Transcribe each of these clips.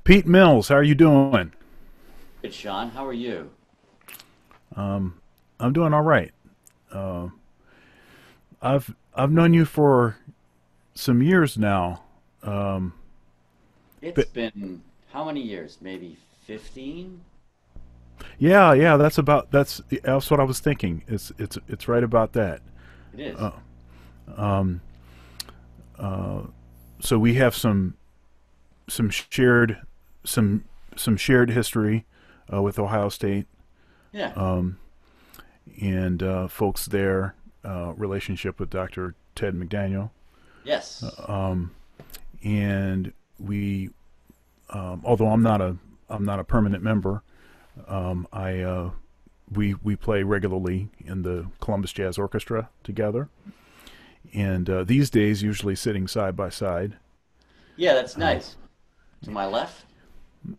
Pete Mills, how are you doing? Good, Sean. How are you? I'm doing all right. Uh, I've known you for some years now. Um, It's but been how many years? Maybe 15? yeah, that's what I was thinking. It's right about that. It is. Uh, um, uh, so we have some shared some some shared history with Ohio State Yeah. um, and folks there. Relationship with Dr. Ted McDaniel. Yes. Um, and we although I'm not a permanent member. I we play regularly in the Columbus Jazz Orchestra together, and these days usually sitting side by side. Yeah, that's Uh, nice. To my left?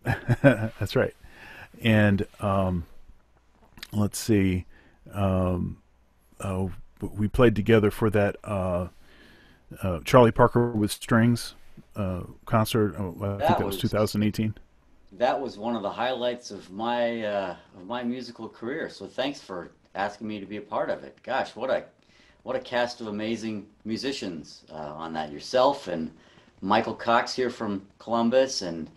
that's right. And let's see, um, uh, we played together for that Charlie Parker with Strings concert. I think That that was was 2018. that was one of the highlights of my musical career. So thanks for asking me to be a part of it. Gosh, what a cast of amazing musicians on that. Yourself and Michael Cox here from Columbus, and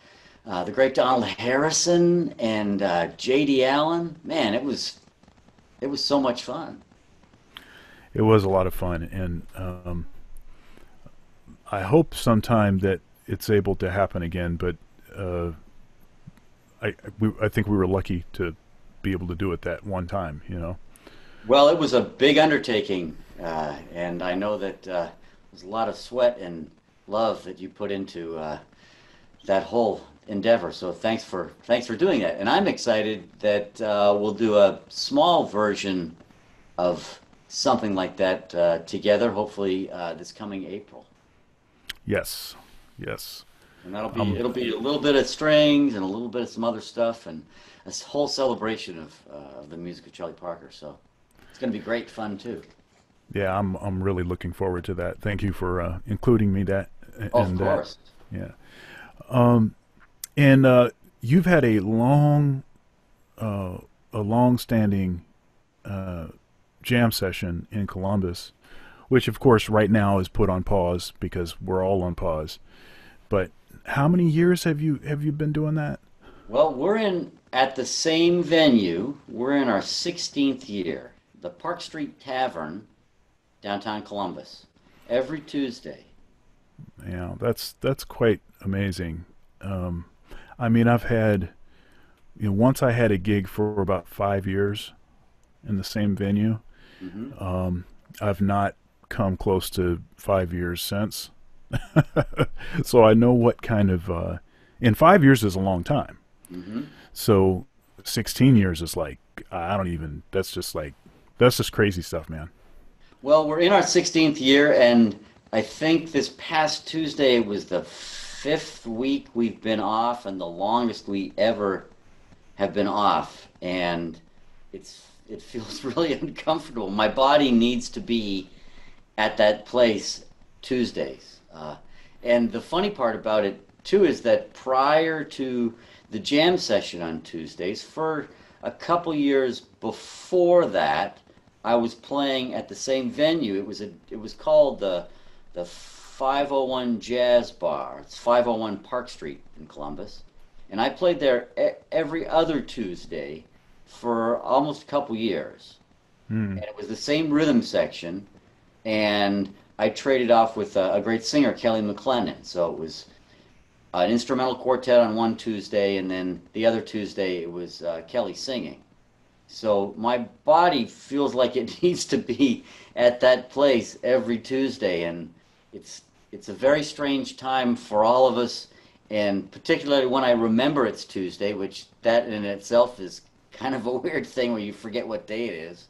the great Donald Harrison and J.D. Allen. Man, it was so much fun. It was a lot of fun, and I hope sometime that it's able to happen again. But uh, I think we were lucky to be able to do it that one time. You know. Well, it was a big undertaking, and I know that there's a lot of sweat and love that you put into that whole endeavor. So thanks for doing that. And I'm excited that we'll do a small version of something like that together, hopefully this coming April. Yes. Yes. And that'll be Um. it'll be a little bit of strings and a little bit of some other stuff and whole celebration of the music of Charlie Parker. So it's going to be great fun too. Yeah. I'm really looking forward to that. Thank you for including me that Of in that. course. Yeah. Um. And you've had uh, a long-standing uh, jam session in Columbus, which of course right now is put on pause because we're all on pause. But how many years have you been doing that? Well, we're in at the same venue. We're in our 16th year, the Park Street Tavern, downtown Columbus, every Tuesday. Yeah, that's quite amazing. Um, I mean, once I had a gig for about 5 years in the same venue. Hmm. I've not come close to 5 years since. So I know what kind of and 5 years is a long time. Hmm. So 16 years is like I don't even. That's just crazy stuff, man. Well, we're in our 16th year, and I think this past Tuesday was the fifth week we've been off, and the longest we ever have been off. And it feels really uncomfortable. My body needs to be at that place Tuesdays. And the funny part about it too is that prior to the jam session on Tuesdays, for a couple years before that, I was playing at the same venue. It was called the 501 Jazz Bar. It's 501 Park Street in Columbus, and I played there every other Tuesday for almost a couple years. Hmm. And it was the same rhythm section, and I traded off with a great singer, Kelly McLennan. So it was an instrumental quartet on one Tuesday, and then the other Tuesday it was Kelly singing. So my body feels like it needs to be at that place every Tuesday, and it's it's a very strange time for all of us, and particularly when I remember it's Tuesday, which that in itself is kind of a weird thing where you forget what day it is.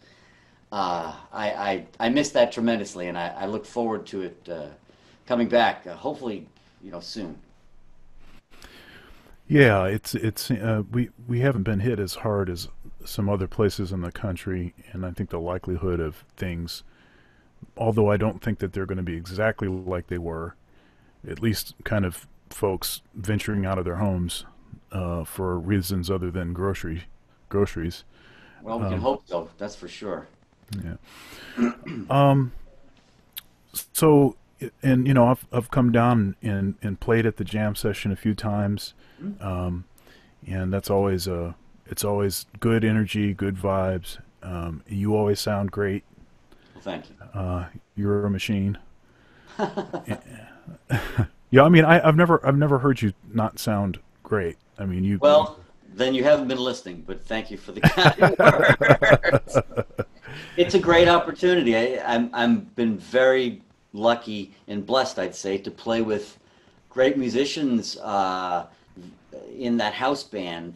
I miss that tremendously, and I look forward to it coming back, hopefully, soon. Yeah, it's we haven't been hit as hard as some other places in the country, and I think the likelihood of things, although I don't think that they're going to be exactly like they were, at least kind of folks venturing out of their homes for reasons other than groceries. Well, we can Um, hope so. That's for sure. yeah. Um, so, and I've come down and played at the jam session a few times, Hmm? um, and that's always it's always good energy, good vibes. You always sound great. Well, thank you. Uh, you're a machine. Yeah, I mean, I've never heard you not sound great. I mean, you. Well, then you haven't been listening, but thank you for the kind words. It's a great opportunity. I'm been very lucky and blessed, I'd say, to play with great musicians in that house band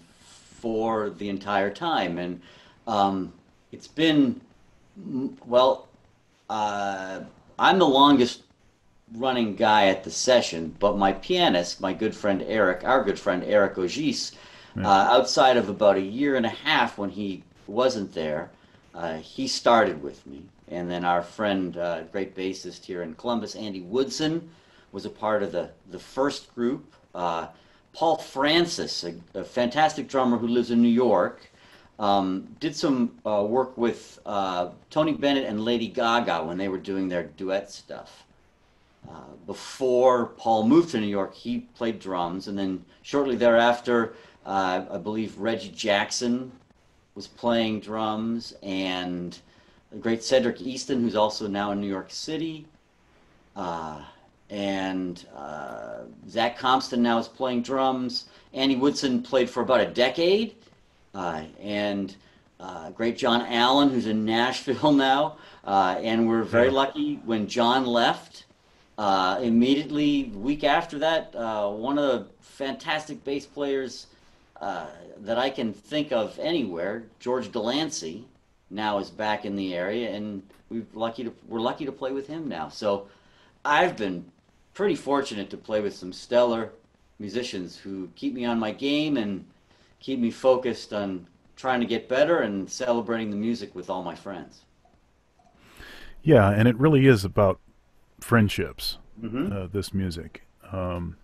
for the entire time, and um, it's been well. Uh, I'm the longest running guy at the session, but my pianist, my good friend Eric, our good friend Eric Ogis, Yeah. outside of about a year and a half when he wasn't there, he started with me. And then our friend, great bassist here in Columbus, Andy Woodson, was a part of the first group. Paul Francis, a fantastic drummer who lives in New York, did some work with Tony Bennett and Lady Gaga when they were doing their duet stuff. Before Paul moved to New York, he played drums, and then shortly thereafter, I believe Reggie Jackson was playing drums, and the great Cedric Easton, who's also now in New York City, uh, and Zach Compton now is playing drums. Andy Woodson played for about a decade, and great John Allen, who's in Nashville now, and we're very Yeah. lucky when John left. Immediately, the week after that, one of the fantastic bass players uh, that I can think of anywhere, George Delancey, now is back in the area, and we're lucky to play with him now. So I've been pretty fortunate to play with some stellar musicians who keep me on my game and keep me focused on trying to get better and celebrating the music with all my friends. Yeah, and it really is about friendships. Hmm. This music, um,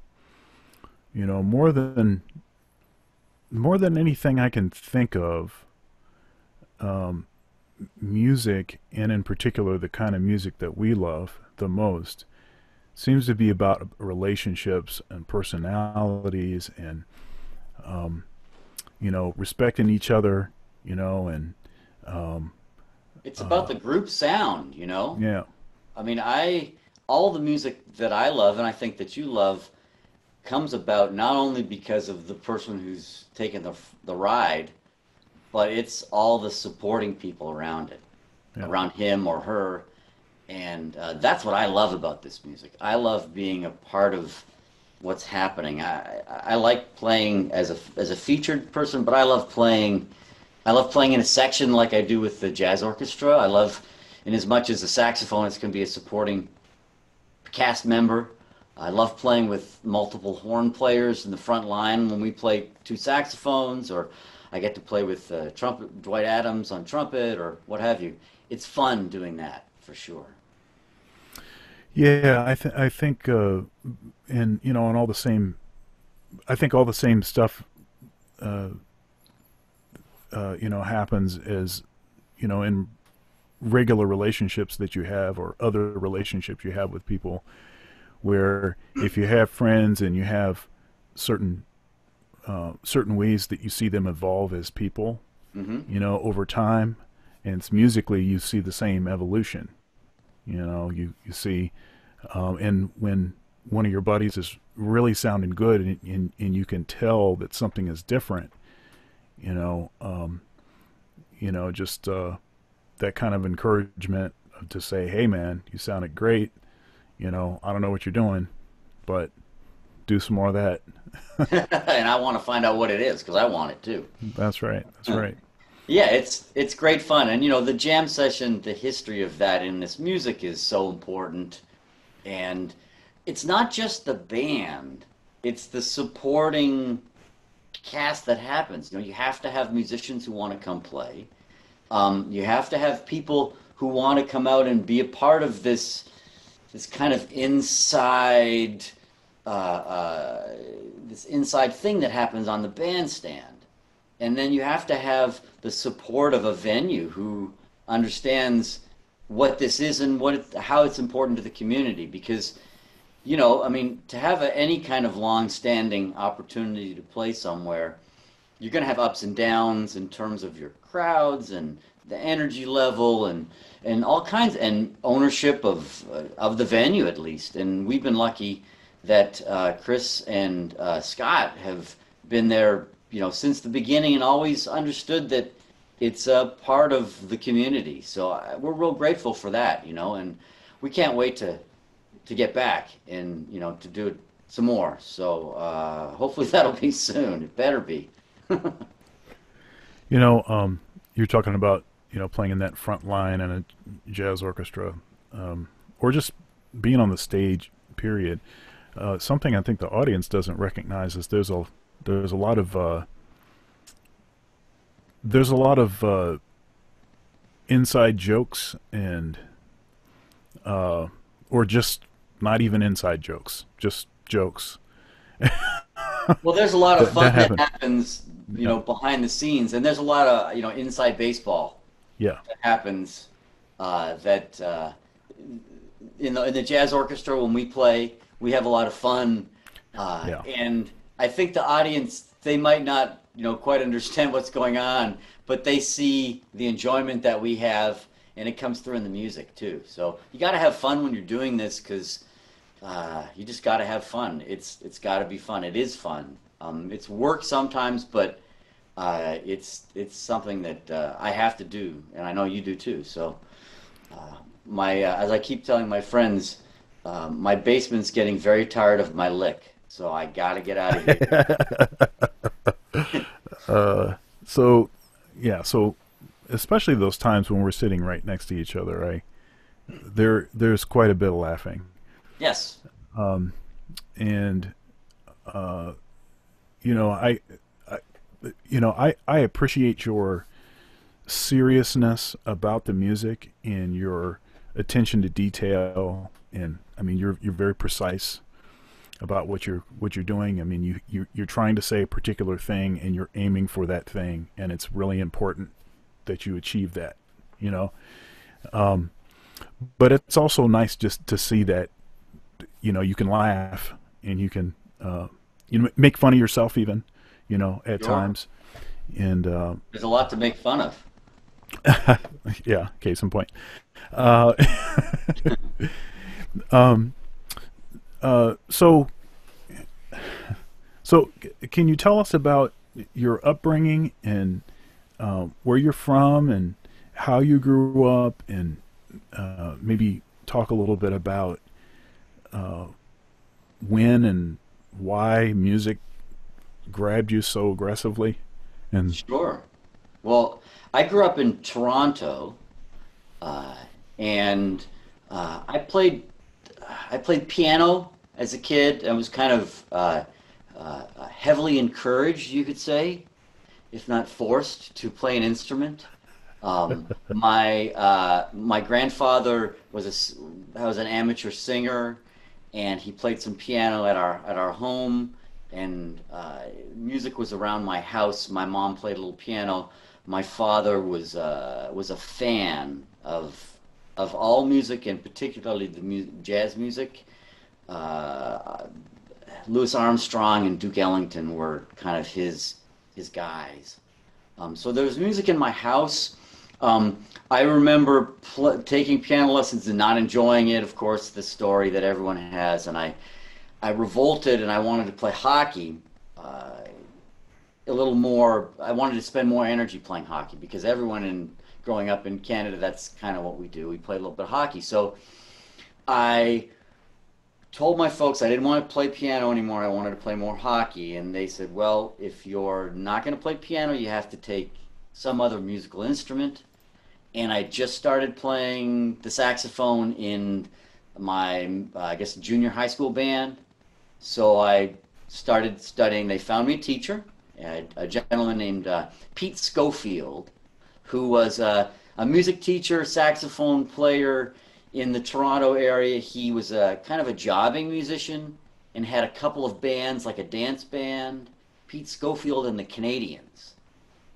more than anything I can think of, um, music, and in particular the kind of music that we love the most, seems to be about relationships and personalities and um, respecting each other, and um, It's about uh, the group sound, you know? yeah, I mean, all the music that I love and I think that you love comes about not only because of the person who's taking the ride, but it's all the supporting people around it, yeah, around him or her. And that's what I love about this music. I love being a part of what's happening. I like playing as a featured person, but I love playing in a section like I do with the jazz orchestra. I love, in as much as a saxophonist can be a supporting cast member. I love playing with multiple horn players in the front line when we play two saxophones, or I get to play with trumpet, Dwight Adams on trumpet, or what have you. It's fun doing that for sure. yeah. I think, and all the same. I think all the same stuff, uh, happens as in regular relationships that you have or other relationships you have with people, where if you have friends and you have certain certain ways that you see them evolve as people, Hmm. over time, and it's musically you see the same evolution. You see, and when one of your buddies is really sounding good, and you can tell that something is different, you know, um, just that kind of encouragement to say, "Hey, man, you sounded great. I don't know what you're doing, but do some more of that." And I want to find out what it is because I want it too. That's right. That's right. Yeah, it's great fun, and the jam session, the history of that in this music is so important, and it's not just the band, it's the supporting cast that happens. You have to have musicians who want to come play. You have to have people who want to come out and be a part of this kind of inside this inside thing that happens on the bandstand. And then you have to have the support of a venue who understands what this is and how it's important to the community. Because, I mean, to have any kind of long-standing opportunity to play somewhere, you're going to have ups and downs in terms of your crowds and the energy level and all kinds and ownership of the venue at least. And we've been lucky that Chris and Scott have been there, since the beginning and always understood that it's a part of the community. So we're real grateful for that, and we can't wait to get back and to do it some more. So hopefully that'll be soon. It better be. You're talking about playing in that front line in a jazz orchestra, or just being on the stage. Period. Something I think the audience doesn't recognize is there's a lot of inside jokes and or just not even inside jokes, just jokes. Well, there's a lot of fun that happen. happens, Yeah, behind the scenes, and there's a lot of, inside baseball yeah, that happens that in the jazz orchestra when we play, we have a lot of fun, yeah. and I think the audience they might not quite understand what's going on, but they see the enjoyment that we have, and it comes through in the music too. So you got to have fun when you're doing this because you just got to have fun. It's got to be fun. It is fun. It's work sometimes, but it's something that I have to do, and I know you do too. So my as I keep telling my friends, my basement's getting very tired of my lick, so I got to get out of here. So, yeah, so especially those times when we're sitting right next to each other, there's quite a bit of laughing, Yes, and uh, you know, I I appreciate your seriousness about the music and your attention to detail, and I mean, you're very precise about what you're doing. I mean, you're trying to say a particular thing and you're aiming for that thing, and it's really important that you achieve that. You know, but it's also nice just to see that you can laugh and you can make fun of yourself even at sure. times, and There's a lot to make fun of. yeah, case in point. Uh, um, so can you tell us about your upbringing and where you're from and how you grew up, and maybe talk a little bit about when and why music grabbed you so aggressively? And Sure. Well, I grew up in Toronto, uh, and I played piano as a kid. I was kind of heavily encouraged, you could say, if not forced, to play an instrument. My grandfather was an amateur singer, and he played some piano at our home, and music was around my house. My mom played a little piano. My father was a fan of all music, and particularly the jazz music. Uh, Louis Armstrong and Duke Ellington were kind of his guys. So there was music in my house. I remember taking piano lessons and not enjoying it. Of course, the story that everyone has, and I revolted and I wanted to play hockey a little more. I wanted to spend more energy playing hockey because everyone in growing up in Canada, that's kind of what we do. We play a little bit of hockey. So I told my folks I didn't want to play piano anymore. I wanted to play more hockey, and they said, "Well, if you're not going to play piano, you have to take some other musical instrument." And I just started playing the saxophone in my, I guess, junior high school band. So I started studying. They found me a teacher, a gentleman named Pete Schofield, who was a music teacher, saxophone player in the Toronto area. He was a kind of a jobbing musician, and had a couple of bands like a dance band, Pete Schofield and the Canadians.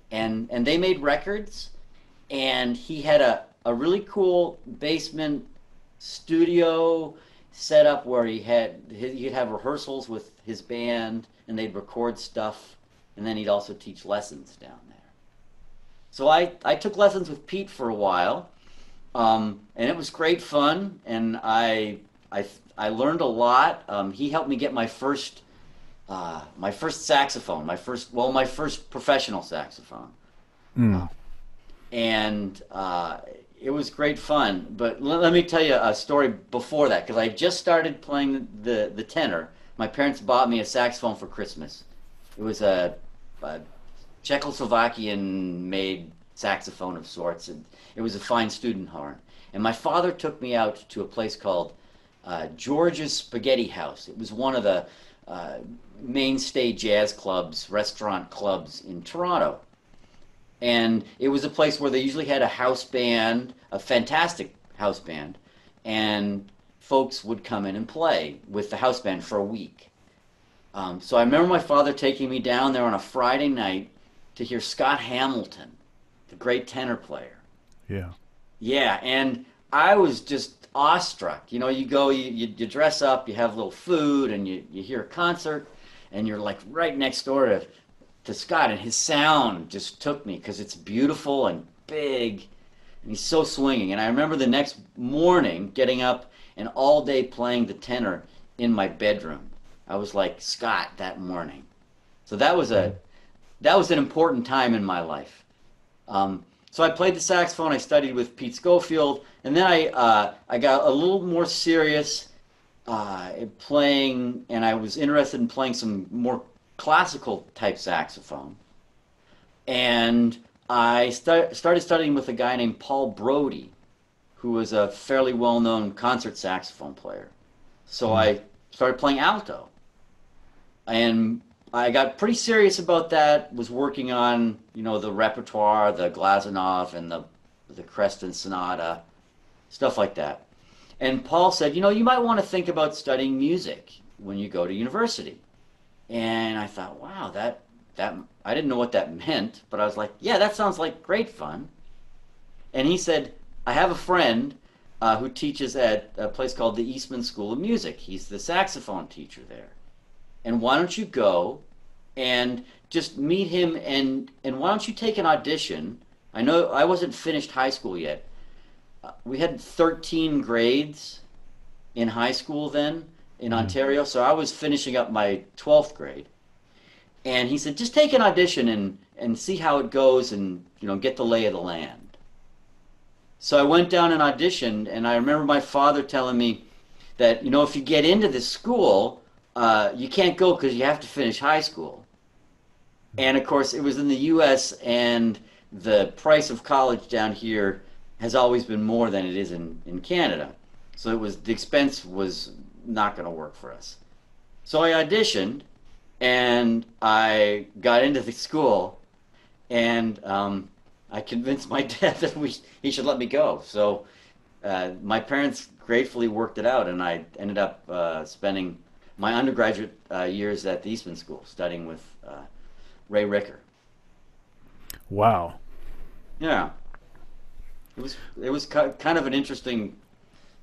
And they made records, and he had a really cool basement studio set up where he'd have rehearsals with his band, and they'd record stuff, and then he'd also teach lessons down there. So I took lessons with Pete for a while, and it was great fun, and I learned a lot. He helped me get my first saxophone, my first professional saxophone, Mm. and it was great fun. But let me tell you a story before that, because I just started playing the tenor. My parents bought me a saxophone for Christmas. It was a Czechoslovakian-made saxophone of sorts, and it was a fine student horn. And my father took me out to a place called George's Spaghetti House. It was one of the mainstay jazz clubs, restaurant clubs in Toronto. And it was a place where they usually had a house band, a fantastic house band, and folks would come in and play with the house band for a week. So I remember my father taking me down there on a Friday night to hear Scott Hamilton, the great tenor player. Yeah. Yeah, and I was just awestruck. You know, you go, you dress up, you have a little food, and you hear a concert, and you're like right next door to Scott, and his sound just took me because it's beautiful and big, and he's so swinging. And I remember the next morning getting up and all day playing the tenor in my bedroom. I was like Scott that morning. So that was an important time in my life. So I played the saxophone. I studied with Pete Schofield, and then I got a little more serious playing, and I was interested in playing some more classical type saxophone. And I started studying with a guy named Paul Brody, who was a fairly well-known concert saxophone player. So I started playing alto, and I got pretty serious about that. Was working on, the repertoire, the Glazunov and the Creston Sonata, stuff like that. And Paul said, you might want to think about studying music when you go to university. And I thought, wow, that I didn't know what that meant, but I was like, yeah, that sounds like great fun. And he said, I have a friend who teaches at a place called the Eastman School of Music. He's the saxophone teacher there. And why don't you go and just meet him, and why don't you take an audition? I know I wasn't finished high school yet. We had 13 grades in high school then in Ontario, so I was finishing up my 12th grade. And he said, just take an audition and see how it goes, and get the lay of the land. So I went down and auditioned, and I remember my father telling me that, if you get into this school, you can't go because you have to finish high school. And of course, it was in the U.S., and the price of college down here has always been more than it is in Canada. So the expense was not going to work for us. So I auditioned, and I got into the school, and I convinced my dad that he should let me go. So my parents gratefully worked it out, and I ended up spending my undergraduate years at the Eastman School studying with Ray Ricker. Wow. Yeah, it was kind of an interesting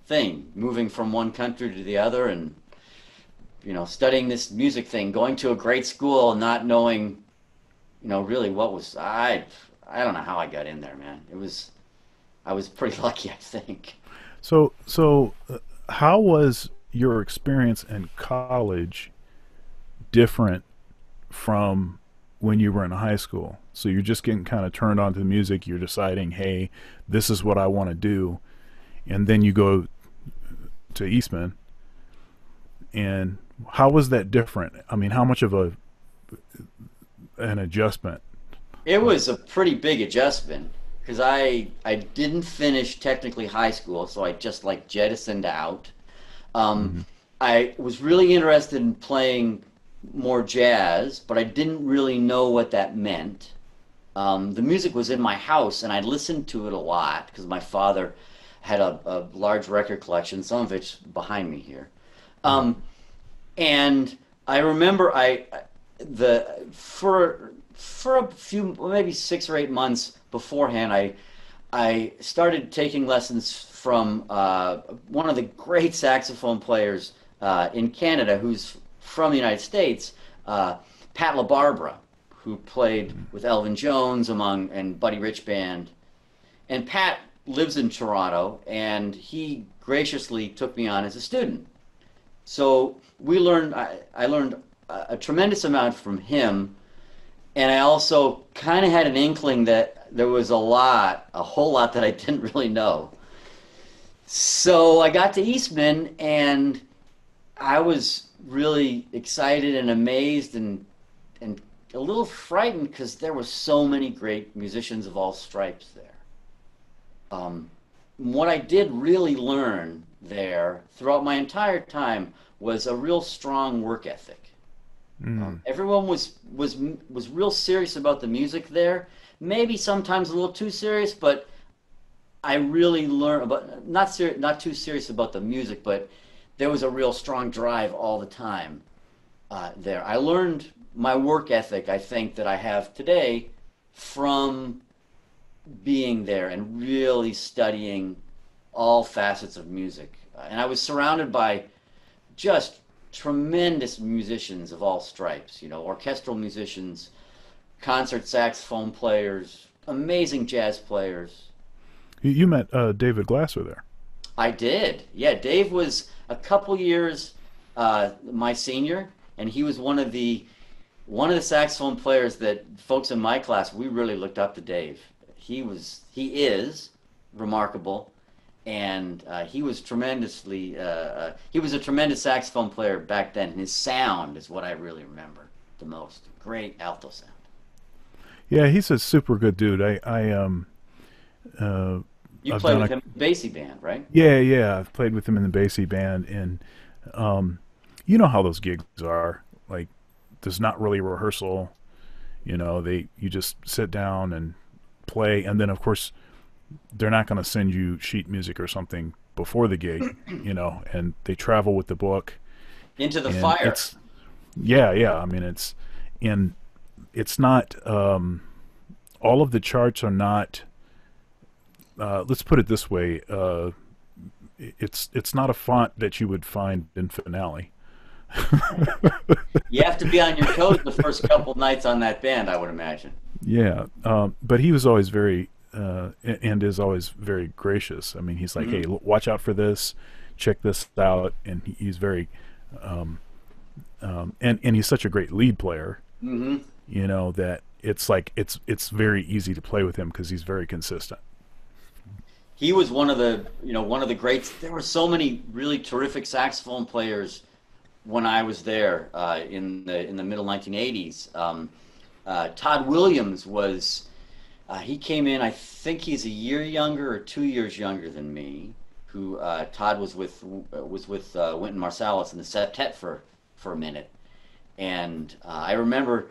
thing, moving from one country to the other, and studying this music thing, going to a great school, not knowing really what was I don't know how I got in there, man. I was pretty lucky, I think. So how was your experience in college different from when you were in high school? So you're just getting kind of turned on to the music, you're deciding, hey, this is what I want to do, and then you go to Eastman. And how was that different? I mean, how much of an adjustment? It was a pretty big adjustment because I didn't finish technically high school, so I just like jettisoned out. Mm-hmm. I was really interested in playing more jazz, but I didn't really know what that meant. The music was in my house, and I listened to it a lot because my father had a large record collection, some of it's behind me here. And I remember the for a few, maybe 6 or 8 months beforehand, I started taking lessons from one of the great saxophone players in Canada, who's from the United States, Pat LaBarbera, who played with Elvin Jones among and Buddy Rich Band. And Pat lives in Toronto, and he graciously took me on as a student. So I learned a tremendous amount from him, and I also kind of had an inkling that there was a whole lot that I didn't really know. So I got to Eastman, and I was really excited and amazed and a little frightened because there were so many great musicians of all stripes there. What I did really learn there throughout my entire time was a real strong work ethic. Everyone was real serious about the music there. Maybe sometimes a little too serious, but I really learned about not too serious about the music, but there was a real strong drive all the time there. I learned my work ethic, I think, that I have today from being there and really studying all facets of music. And I was surrounded by just tremendous musicians of all stripes, orchestral musicians, concert saxophone players, amazing jazz players. You met David Glasser there. I did. Yeah, Dave was a couple years my senior, and he was one of the saxophone players that folks in my class, we really looked up to Dave. He is remarkable, and he was he was a tremendous saxophone player back then. His sound is what I really remember the most. Great alto sound. Yeah, he's a super good dude. You I've played done with him in the Basie band, right? yeah, I've played with him in the Basie band, and you know how those gigs are. Like, there's not really rehearsal. You just sit down and play, and then of course they're not going to send you sheet music or something before the gig, and they travel with the book Into the and Fire. yeah. I mean, it's not all of the charts are not. Let's put it this way: it's not a font that you would find in Finale. You have to be on your toes the first couple nights on that band, I would imagine. Yeah, but he was always and is always very gracious. I mean, he's like, "Hey, Hmm. watch out for this, check this out," and he's very, and he's such a great lead player. Hmm. That it's like it's very easy to play with him because he's very consistent. He was one of the greats. There were so many really terrific saxophone players when I was there in the middle 1980s. Todd Williams he came in. I think he's a year younger or 2 years younger than me. Who Todd was with Wynton Marsalis in the septet for a minute, and I remember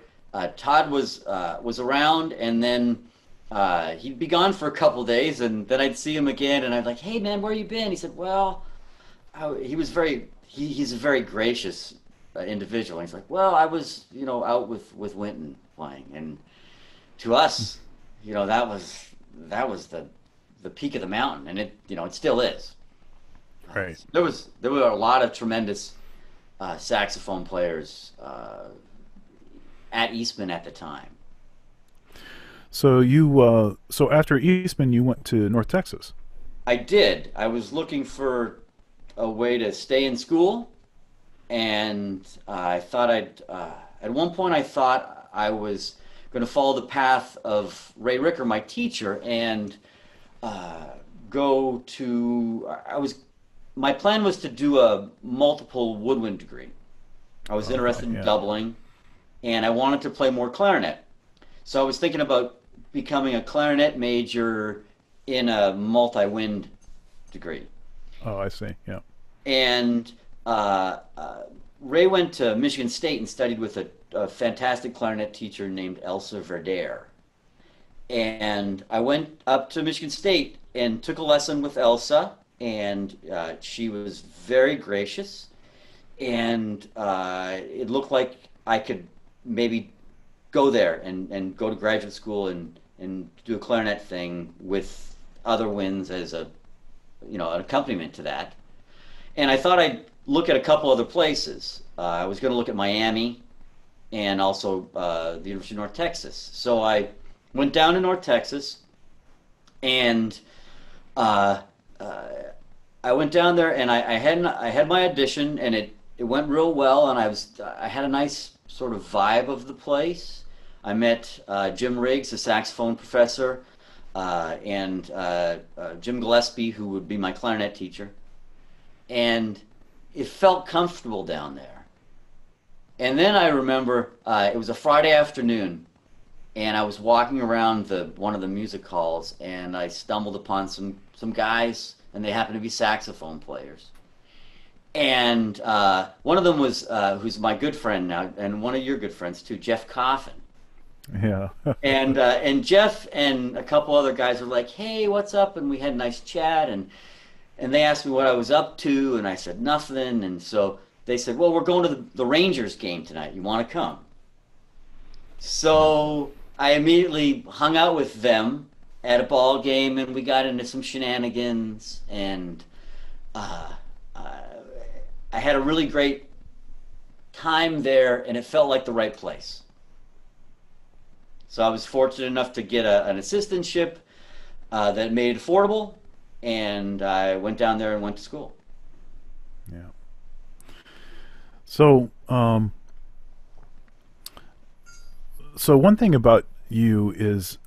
Todd was around, and then he'd be gone for a couple days, and then I'd see him again, and I'd like, "Hey man, where you been?" He said, "Well," he was he's a very gracious individual. He's like, "Well, I was out with Wynton playing," and to us, that was the peak of the mountain, and it still is. Right. There were a lot of tremendous saxophone players at Eastman at the time. So after Eastman, you went to North Texas. I did. I was looking for a way to stay in school, and I thought at one point I thought I was going to follow the path of Ray Ricker, my teacher, and go to. My plan was to do a multiple woodwind degree. I was interested in Yeah. doubling, and I wanted to play more clarinet. So I was thinking about becoming a clarinet major in a multi-wind degree. Oh, I see. Yeah. And Ray went to Michigan State and studied with a fantastic clarinet teacher named Elsa Verder. And I went up to Michigan State and took a lesson with Elsa, and she was very gracious. and it looked like I could maybe go there and go to graduate school and do a clarinet thing with other winds as a an accompaniment to that. And I thought I'd look at a couple other places. I was going to look at Miami and also the University of North Texas. So I went down to North Texas and uh, uh, I went down there and I had my audition and it went real well and I had a nice sort of vibe of the place. I met Jim Riggs, the saxophone professor, and Jim Gillespie, who would be my clarinet teacher, and it felt comfortable down there. And then I remember it was a Friday afternoon, and I was walking around the one of the music halls, and I stumbled upon some guys, and they happened to be saxophone players. And one of them was who's my good friend now, and one of your good friends too, Jeff Coffin. Yeah. And Jeff and a couple other guys were like, "Hey, what's up?" And we had a nice chat, and they asked me what I was up to, and I said nothing. And so they said, "Well, we're going to the Rangers game tonight. You want to come?" So I immediately hung out with them at a ball game, and we got into some shenanigans, and uh, uh, I had a really great time there, and it felt like the right place. So I was fortunate enough to get an assistantship that made it affordable, and I went down there and went to school. Yeah. So, so one thing about you is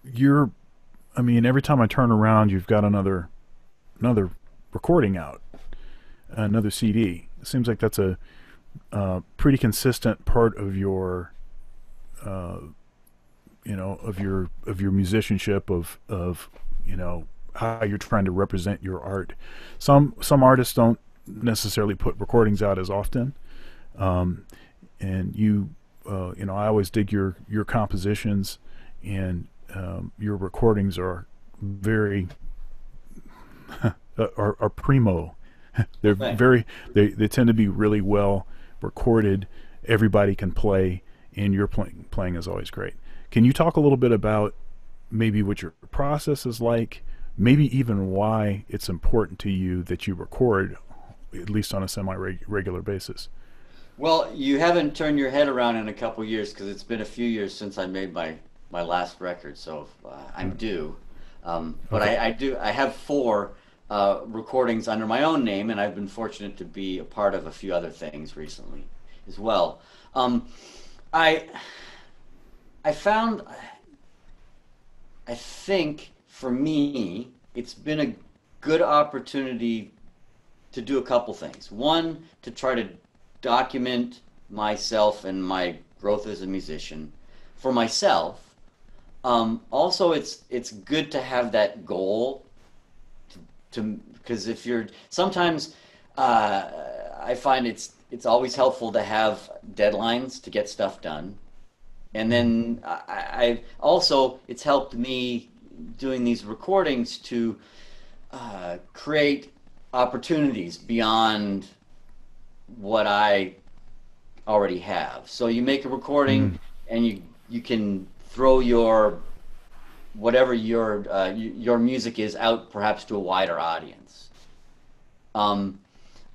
you're. I mean, every time I turn around, you've got another recording out, another CD. It seems like that's a pretty consistent part of your uh, of your musicianship of how you're trying to represent your art. Some artists don't necessarily put recordings out as often, um, and I always dig your compositions, and your recordings are very are primo. They're Thanks. very they tend to be really well recorded. Everybody can play, and your playing is always great. Can you talk a little bit about maybe what your process is like, maybe even why it's important to you that you record at least on a semi-regular basis? Well, you haven't turned your head around in a couple years because it's been a few years since I made my last record, so I'm due. But Okay. I have four recordings under my own name, and I've been fortunate to be a part of a few other things recently as well. Um, I I found I think for me it's been a good opportunity to do a couple things. One, to try to document myself and my growth as a musician for myself. Also, it's good to have that goal to because if you're sometimes uh, I find it's always helpful to have deadlines to get stuff done. And then I also it's helped me doing these recordings to create opportunities beyond what I already have. So you make a recording Mm. and you can throw your whatever your music is out perhaps to a wider audience. Um,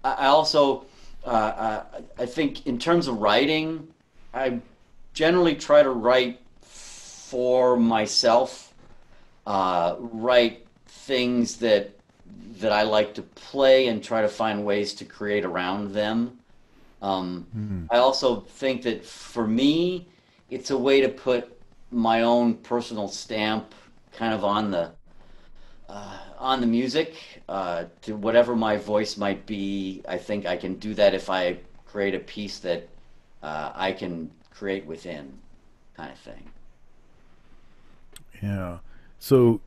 I also I think in terms of writing, I generally try to write for myself, write things that I like to play and try to find ways to create around them. Mm. I also think that for me, it's a way to put my own personal stamp kind of on the music to whatever my voice might be. I think I can do that if I create a piece that I can create within, kind of thing. Yeah. So,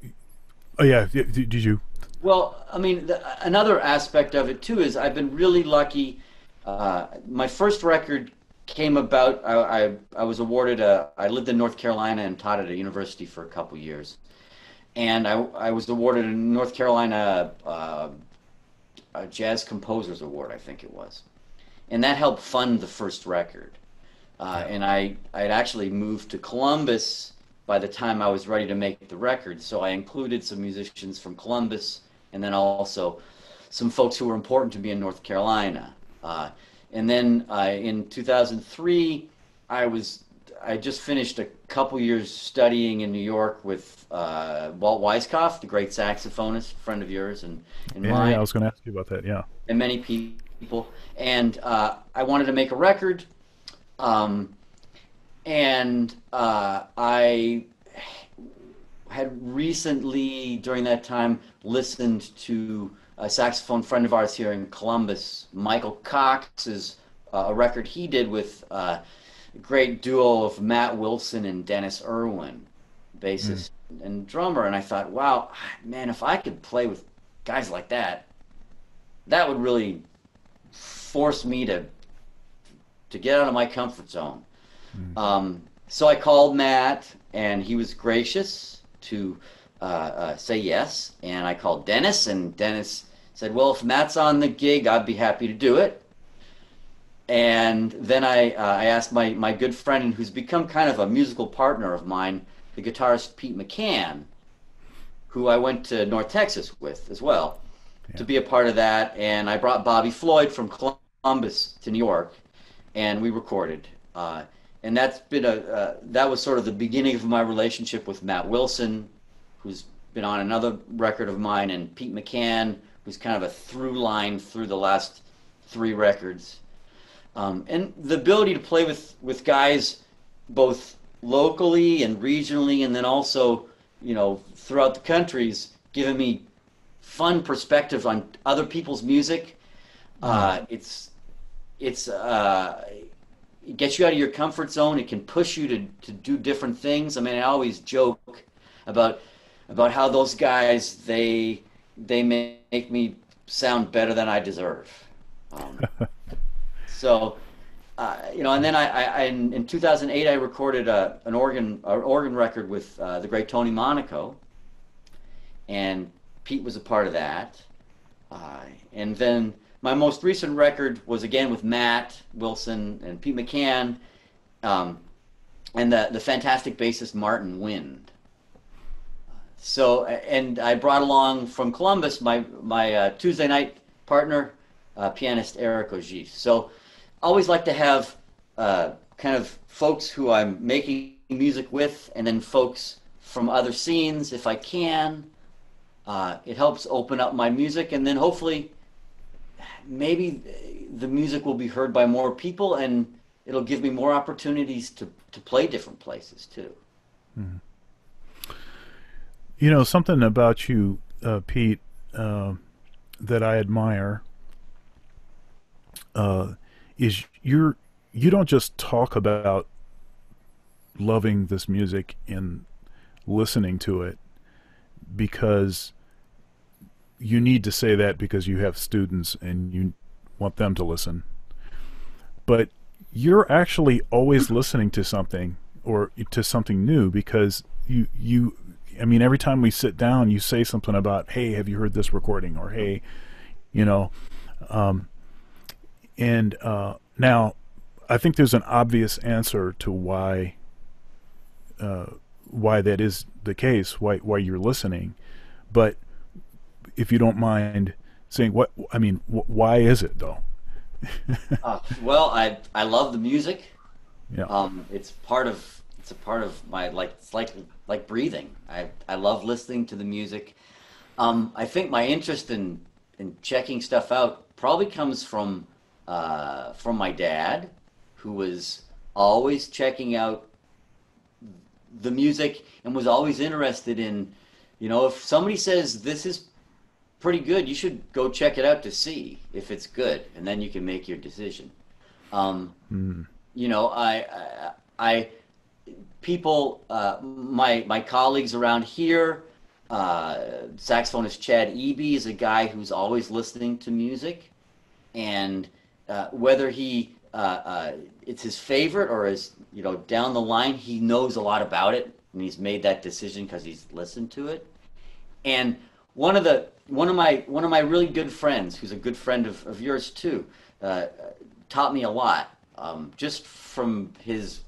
oh yeah, did you? Well, I mean, another aspect of it too is I've been really lucky. My first record came about. I was awarded a. I lived in North Carolina and taught at a university for a couple years, and I was awarded a North Carolina Jazz Composers Award, I think it was, and that helped fund the first record. And I'd actually moved to Columbus by the time I was ready to make the record, so I included some musicians from Columbus, and then also some folks who were important to me in North Carolina. And then in 2003, I just finished a couple years studying in New York with Walt Weiskopf, the great saxophonist, friend of yours and Yeah, yeah, mine, I was going to ask you about that. Yeah. and many people. And I wanted to make a record, um, and I had recently, during that time, listened to a saxophone friend of ours here in Columbus, Michael Cox's a record he did with a great duo of Matt Wilson and Dennis Irwin, Mm. bassist and drummer. And I thought, wow, man, if I could play with guys like that, that would really force me to get out of my comfort zone. Mm. So I called Matt, and he was gracious to say yes. And I called Dennis, and Dennis said, "Well, if Matt's on the gig, I'd be happy to do it." And then I asked my good friend, and who's become kind of a musical partner of mine, the guitarist Pete McCann, who I went to North Texas with as well, to Yeah. be a part of that. And I brought Bobby Floyd from Columbus to New York, and we recorded. And that was sort of the beginning of my relationship with Matt Wilson, who's been on another record of mine, and Pete McCann, who's kind of a through line through the last three records. And the ability to play with guys both locally and regionally, and then also, throughout the country's given me fun perspective on other people's music. Mm. It's it gets you out of your comfort zone. It can push you to do different things. I mean, I always joke about about how those guys they make me sound better than I deserve. Um, so and then in 2008 I recorded an organ record with the great Tony Monaco, and Pete was a part of that. Uh, and then my most recent record was again with Matt Wilson and Pete McCann, um, and the fantastic bassist Martin Wind. So, and I brought along from Columbus my Tuesday night partner, pianist Eric Ogis. So, always like to have kind of folks who I'm making music with, and then folks from other scenes if I can. It helps open up my music, and then hopefully, maybe the music will be heard by more people, and it'll give me more opportunities to play different places too. Mm. Something about you, Pete, uh, that I admire uh, is you don't just talk about loving this music and listening to it because you need to say that because you have students and you want them to listen, but you're actually always listening to something or to something new because you I mean every time we sit down you say something about, hey, have you heard this recording, or hey, you know um, and now I think there's an obvious answer to uh, why that is the case, why you're listening, but if you don't mind saying what I mean, why is it though? Well, I love the music. Yeah. It's a part of my, like, it's like breathing. I love listening to the music. I think my interest in checking stuff out probably comes from my dad, who was always checking out the music and was always interested in, if somebody says this is pretty good, you should go check it out to see if it's good, and then you can make your decision. Um, Mm. you know, I people, my colleagues around here, saxophonist Chad Eby is a guy who's always listening to music, and whether it's his favorite or is down the line, he knows a lot about it, and he's made that decision because he's listened to it. And one of the one of my really good friends, who's a good friend of yours too, uh, taught me a lot, just from his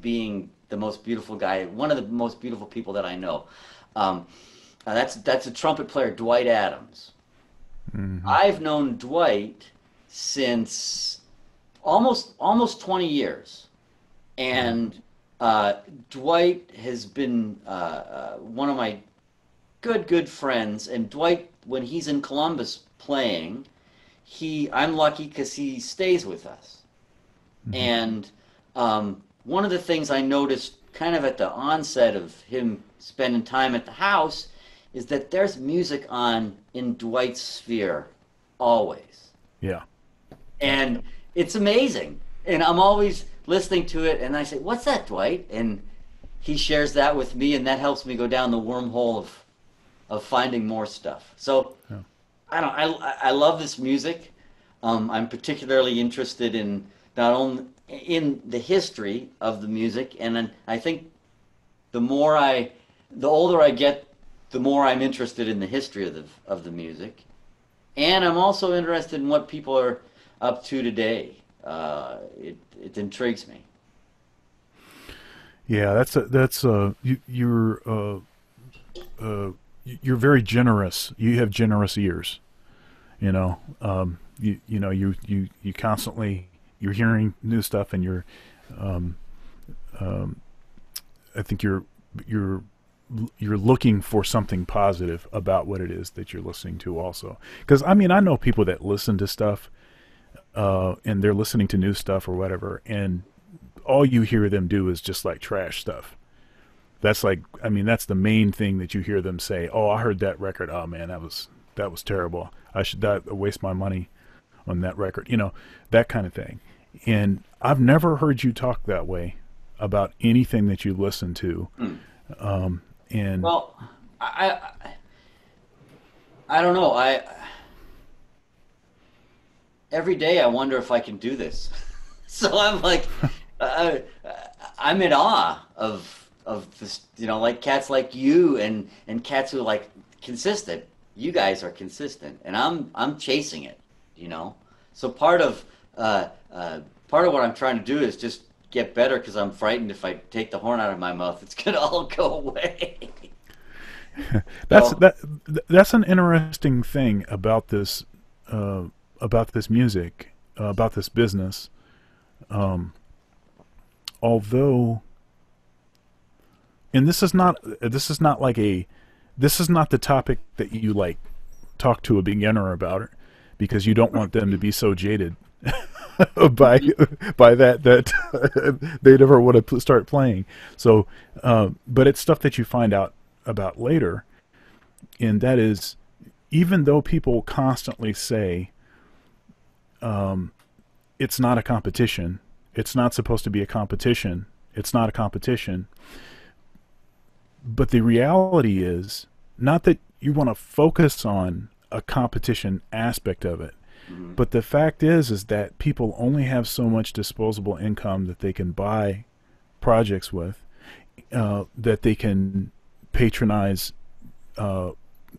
being the most beautiful guy, one of the most beautiful people that I know. Um, that's a trumpet player, Dwight Adams. Hmm. I've known Dwight since almost 20 years, and Dwight has been one of my good friends. And Dwight, when he's in Columbus playing, he I'm lucky because he stays with us. Hmm. And one of the things I noticed kind of at the onset of him spending time at the house is that there's music on in Dwight's sphere always. Yeah. Yeah. And it's amazing. And I'm always listening to it and I say, "What's that, Dwight?" And he shares that with me and that helps me go down the wormhole of finding more stuff. So Yeah. I love this music. I'm particularly interested in not only in the history of the music, and then I think the more I, the older I get, the more I'm interested in the history of the music, and I'm also interested in what people are up to today. It intrigues me. Yeah, uh, you're very generous. You have generous ears. You know, you know you constantly you're hearing new stuff, and um, um, I think you're you're looking for something positive about what it is that you're listening to. Also, because I mean, I know people that listen to stuff, and they're listening to new stuff or whatever, and all you hear them do is just like trash stuff. That's like, I mean, that's the main thing that you hear them say. Oh, I heard that record. Oh man, that was terrible. I should not waste my money on that record. You know, that kind of thing. And I've never heard you talk that way about anything that you listen to. Hmm. Um, and Well, I don't know. I every day I wonder if I can do this. So I'm like, uh, I'm in awe of this, like cats like you and cats who are like consistent. You guys are consistent, and I'm chasing it, you know. So uh, part of what I'm trying to do is just get better because I'm frightened if I take the horn out of my mouth, it's gonna all go away. that's So, that that's an interesting thing uh, about this music, about this business. Um, Although, and this is not like a this is not the topic that you like talk to a beginner about, because you don't want them to be so jaded by that they never want to start playing. So, but it's stuff that you find out about later, and that is, even though people constantly say, it's not a competition, it's not supposed to be a competition, it's not a competition, but the reality is not that you want to focus on a competition aspect of it, mhm, but the fact is that people only have so much disposable income that they can buy projects with, that they can patronize, uh,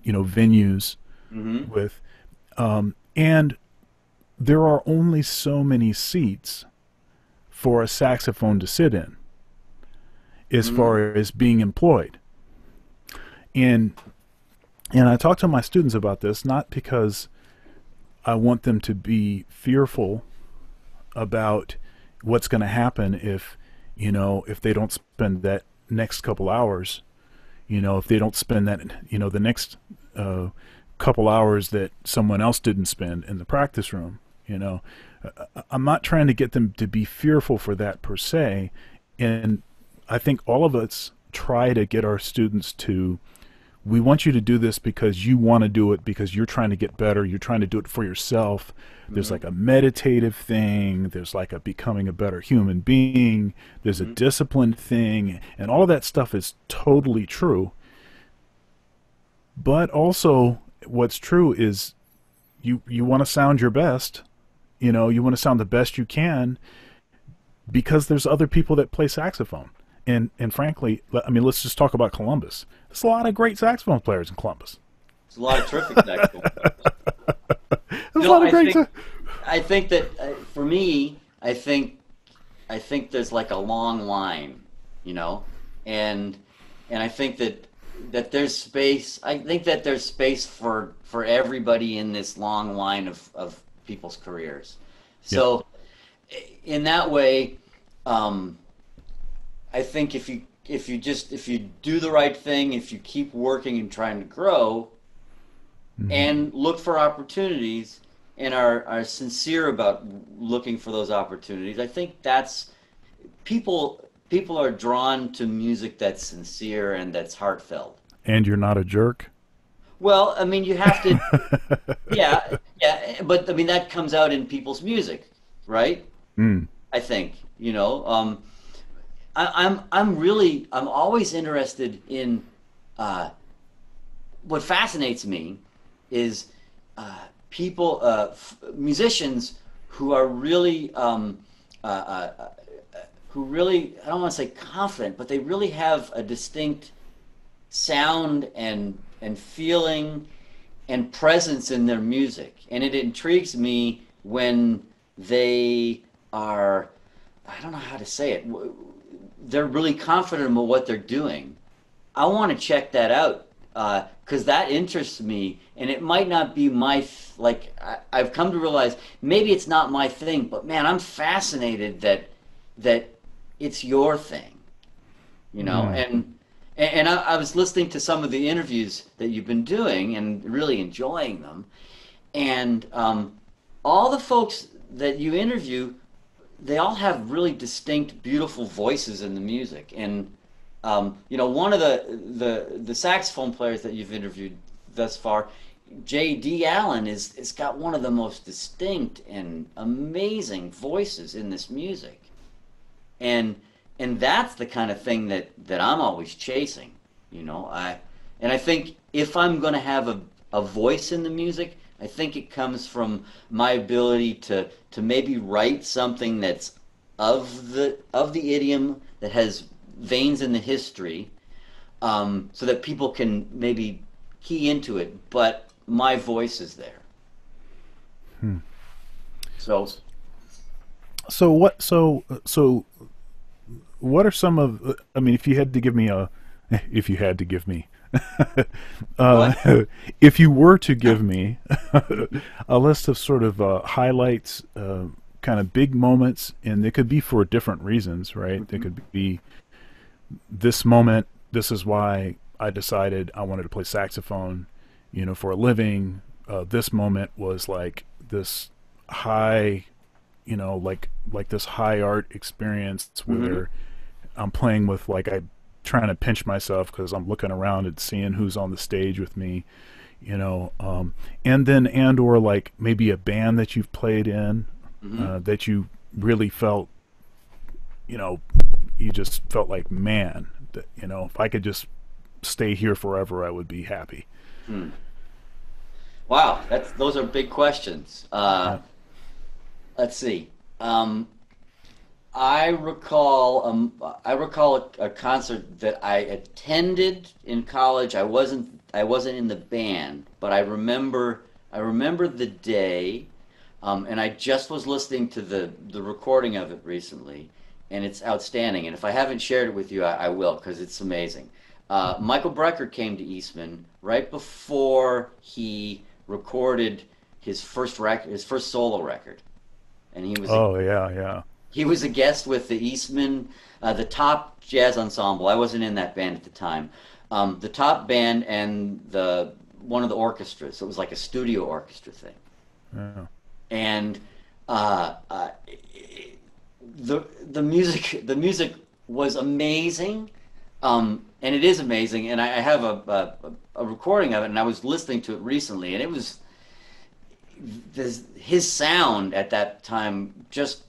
venues mhm, with, and there are only so many seats for a saxophone to sit in as mhm, far as being employed. And and I talk to my students about this, not because I want them to be fearful about what's going to happen if they don't spend that next couple hours, if they don't spend that, the next uh, couple hours that someone else didn't spend in the practice room. I'm not trying to get them to be fearful for that per se. And I think all of us try to get our students to, we want you to do this because you want to do it, because you're trying to get better, you're trying to do it for yourself. There's mhm, like a meditative thing, there's like a becoming a better human being, there's a mhm, discipline thing, and all of that stuff is totally true. But also, what's true is you want to sound your best. You want to sound the best you can, because there's other people that play saxophone. And frankly, I mean, let's just talk about Columbus. There's a lot of great saxophone players in Columbus. There's a lot of Triffic going. There's a No, lot of great stuff. I think that for me, I think there's like a long line, you know, and I think that there's space. I think that there's space for everybody in this long line of people's careers. Yeah. So in that way, um, I think if you do the right thing, if you keep working and trying to grow, Hmm. and look for opportunities and are sincere about looking for those opportunities. I think that's people are drawn to music that's sincere and that's heartfelt. And you're not a jerk. Well, I mean, you have to, yeah, yeah, but I mean that comes out in people's music, right? Mm. I think, you know, I'm always interested in uh, what fascinates me is people, musicians who are really, uh, uh, who really, I don't want to say confident, but they really have a distinct sound and feeling and presence in their music. And it intrigues me when they are, I don't know how to say it, they're really confident about what they're doing. I want to check that out because that interests me, and it might not be like I've come to realize maybe it's not my thing, but man, I'm fascinated that it's your thing, you know. Mm. And I was listening to some of the interviews that you've been doing and really enjoying them, and all the folks that you interview, they all have really distinct, beautiful voices in the music. And you know, one of the saxophone players that you've interviewed thus far, J.D. Allen, is got one of the most distinct and amazing voices in this music. And that's the kind of thing that I'm always chasing. You know, I think if I'm going to have a voice in the music, I think it comes from my ability to maybe write something that's of the idiom that has veins in the history, so that people can maybe key into it, but my voice is there. Hmm. So So what? So what are some of? I mean, if you had to give me a, if you had to give me, uh, what? if you were to give me a list of sort of highlights, kind of big moments, and they could be for different reasons, right? They Mhm. could be this moment. This is why I decided I wanted to play saxophone, for a living. This moment was like this high, like this high art experience Mhm. where I'm playing with like I trying to pinch myself because I'm looking around and seeing who's on the stage with me, you know, and then and or like maybe a band that you've played in, Mhm. that you really felt, you know, you just felt like man, that, if I could just stay here forever, I would be happy. Hmm. Wow, that's those are big questions. Yeah. Let's see. Um, I recall a concert that I attended in college. I wasn't in the band, but I remember the day, and I just was listening to the recording of it recently, and it's outstanding. And if I haven't shared it with you, I will because it's amazing. Michael Brecker came to Eastman right before he recorded his first solo record, and Oh yeah, yeah. he was a guest with the Eastman, the top jazz ensemble. I wasn't in that band at the time. The top band and the one of the orchestras. So it was like a studio orchestra thing. Yeah. And uh, uh, the music was amazing, and it is amazing. And I have a recording of it, and I was listening to it recently, and it was his sound at that time just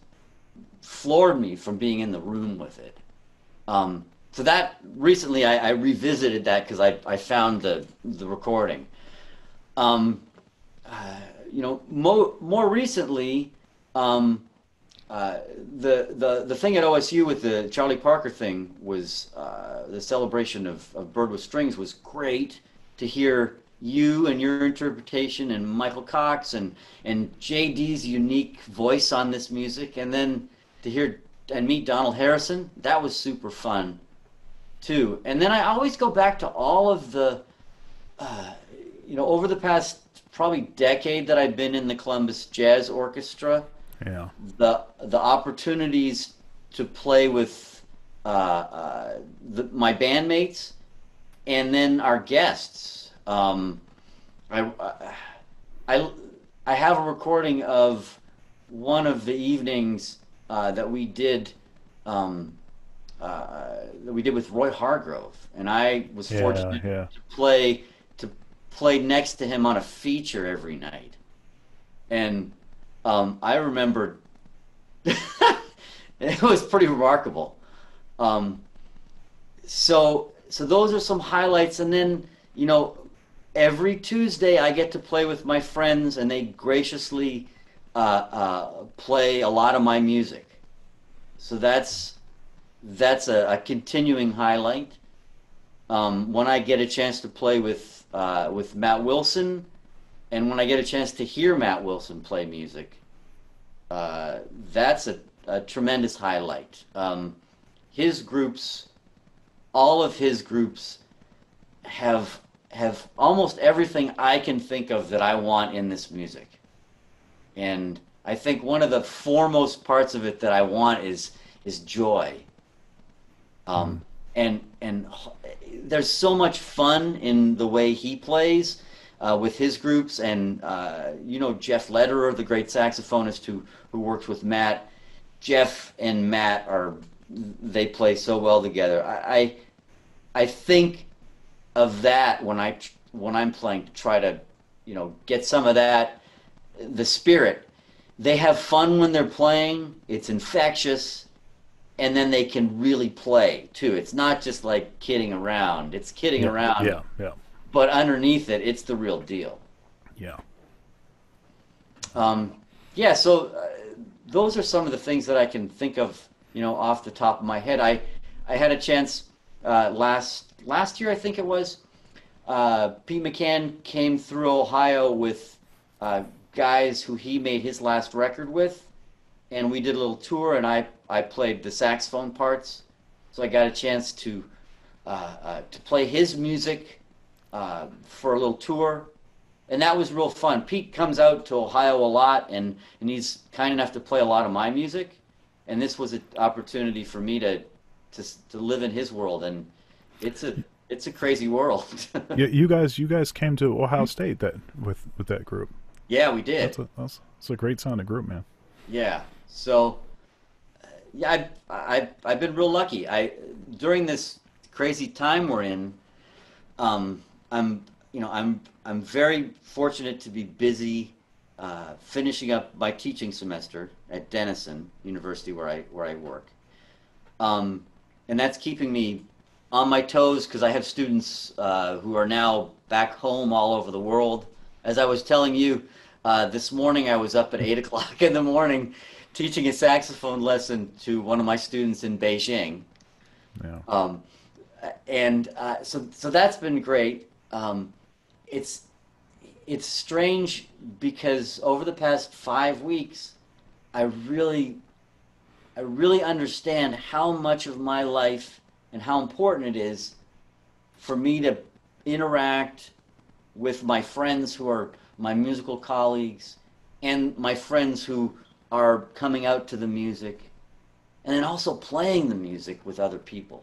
floored me from being in the room with it. So that recently I revisited that because I found the recording. Um, you know, more recently, um, uh, the thing at OSU with the Charlie Parker thing was the celebration of Bird with Strings was great to hear. you and your interpretation and Michael Cox and JD's unique voice on this music, and then to hear and meet Donald Harrison, that was super fun too. And then I always go back to all of the, uh, over the past probably decade that I've been in the Columbus Jazz Orchestra, Yeah. the opportunities to play with my bandmates and then our guests. I, I I have a recording of one of the evenings that we did um, that we did with Roy Hargrove, and I was Yeah. fortunate Yeah. to play next to him on a feature every night. And I remember it was pretty remarkable. Um, so those are some highlights, and then every Tuesday I get to play with my friends, and they graciously play a lot of my music. So that's a continuing highlight. When I get a chance to play with Matt Wilson, and when I get a chance to hear Matt Wilson play music, uh, that's a tremendous highlight. His groups, all of his groups, have have almost everything I can think of that I want in this music. And I think one of the foremost parts of it that I want is joy. Mm. Um, and there's so much fun in the way he plays with his groups, and Jeff Lederer, the great saxophonist who works with Matt. Jeff and Matt they play so well together. I think of that when I'm playing, to try to get some of that, the spirit. They have fun when they're playing. It's infectious, and then they can really play too. It's not just like kidding around. It's kidding Yeah. around, Yeah. Yeah. but underneath it, it's the real deal. Yeah. Um, yeah, so those are some of the things that I can think of, off the top of my head. I had a chance last year, I think it was. Pete McCann came through Ohio with guys who he made his last record with, and we did a little tour, and I played the saxophone parts, so I got a chance to play his music for a little tour, and that was real fun. Pete comes out to Ohio a lot, and he's kind enough to play a lot of my music, and this was an opportunity for me to live in his world, and it's a crazy world. Yeah. You guys came to Ohio State that with that group. Yeah, we did. That's a great sounding group, man. Yeah. So yeah, I've been real lucky. I During this crazy time we're in, I'm I'm very fortunate to be busy finishing up my teaching semester at Denison University, where I work, and that's keeping me on my toes because I have students who are now back home all over the world. As I was telling you, this morning I was up at 8 o'clock in the morning teaching a saxophone lesson to one of my students in Beijing. Yeah. Um, so that's been great. It's it's strange because over the past 5 weeks, I really I really understand how much of my life and how important it is for me to interact with my friends who are my musical colleagues and my friends who are coming out to the music and then also playing the music with other people.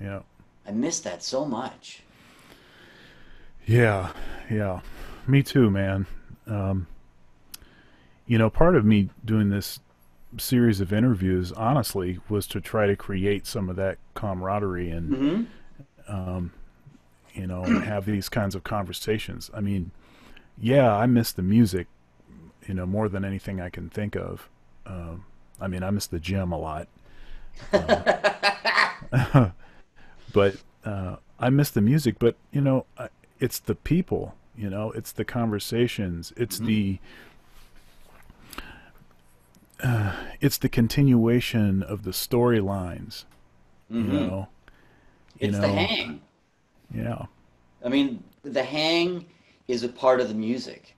Yeah. I miss that so much. Yeah. Yeah. Me too, man. Um, Part of me doing this series of interviews, honestly, was to try to create some of that camaraderie and, Hmm. um, and have these kinds of conversations. I mean, yeah, I miss the music, more than anything I can think of. I mean, I miss the gym a lot. Um, but I miss the music. But it's the people. It's the conversations. It's the continuation of the storylines. You Hmm. know. You It's the know. hang. Yeah. I mean, the hang is a part of the music.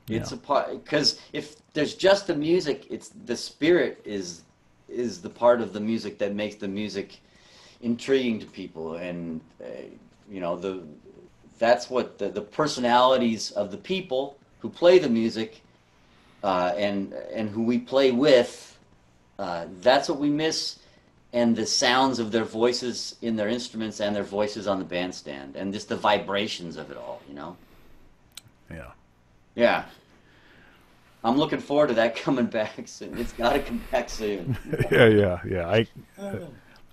Yeah. It's a part because if there's just the music, it's the spirit is the part of the music that makes the music intriguing to people, and the that's what the personalities of the people who play the music and who we play with. That's what we miss, and the sounds of their voices in their instruments and their voices on the bandstand, and just the vibrations of it all. Yeah. Yeah. I'm looking forward to that coming back soon. It's got to come back soon. Yeah, yeah, yeah.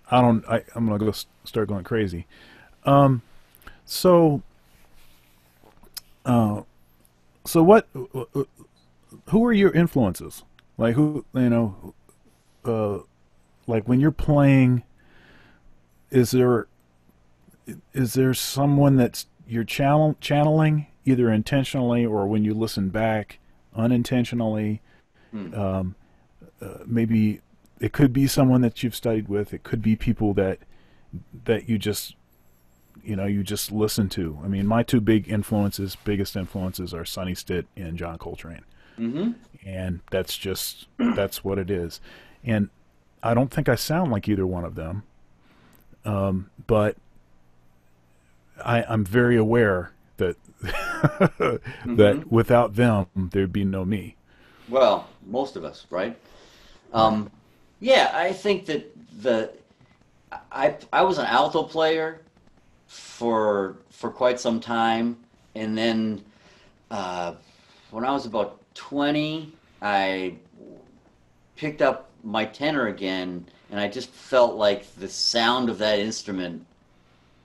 I don't. I'm gonna start going crazy. So, uh, so what? Who are your influences? Like who? Uh, like when you're playing, is there someone that's you're channeling either intentionally or when you listen back unintentionally? Hmm. Um, Maybe it could be someone that you've studied with. It could be people that you just listen to. I mean, my two biggest influences, are Sonny Stitt and John Coltrane, Mm-hmm. and that's what it is. And I don't think I sound like either one of them, but I'm very aware that Mm-hmm. that without them there'd be no me. Well, most of us, right? Right. Um, yeah, I think that the I was an alto player for quite some time, and then uh, when I was about 20, I picked up my tenor again, and I just felt like the sound of that instrument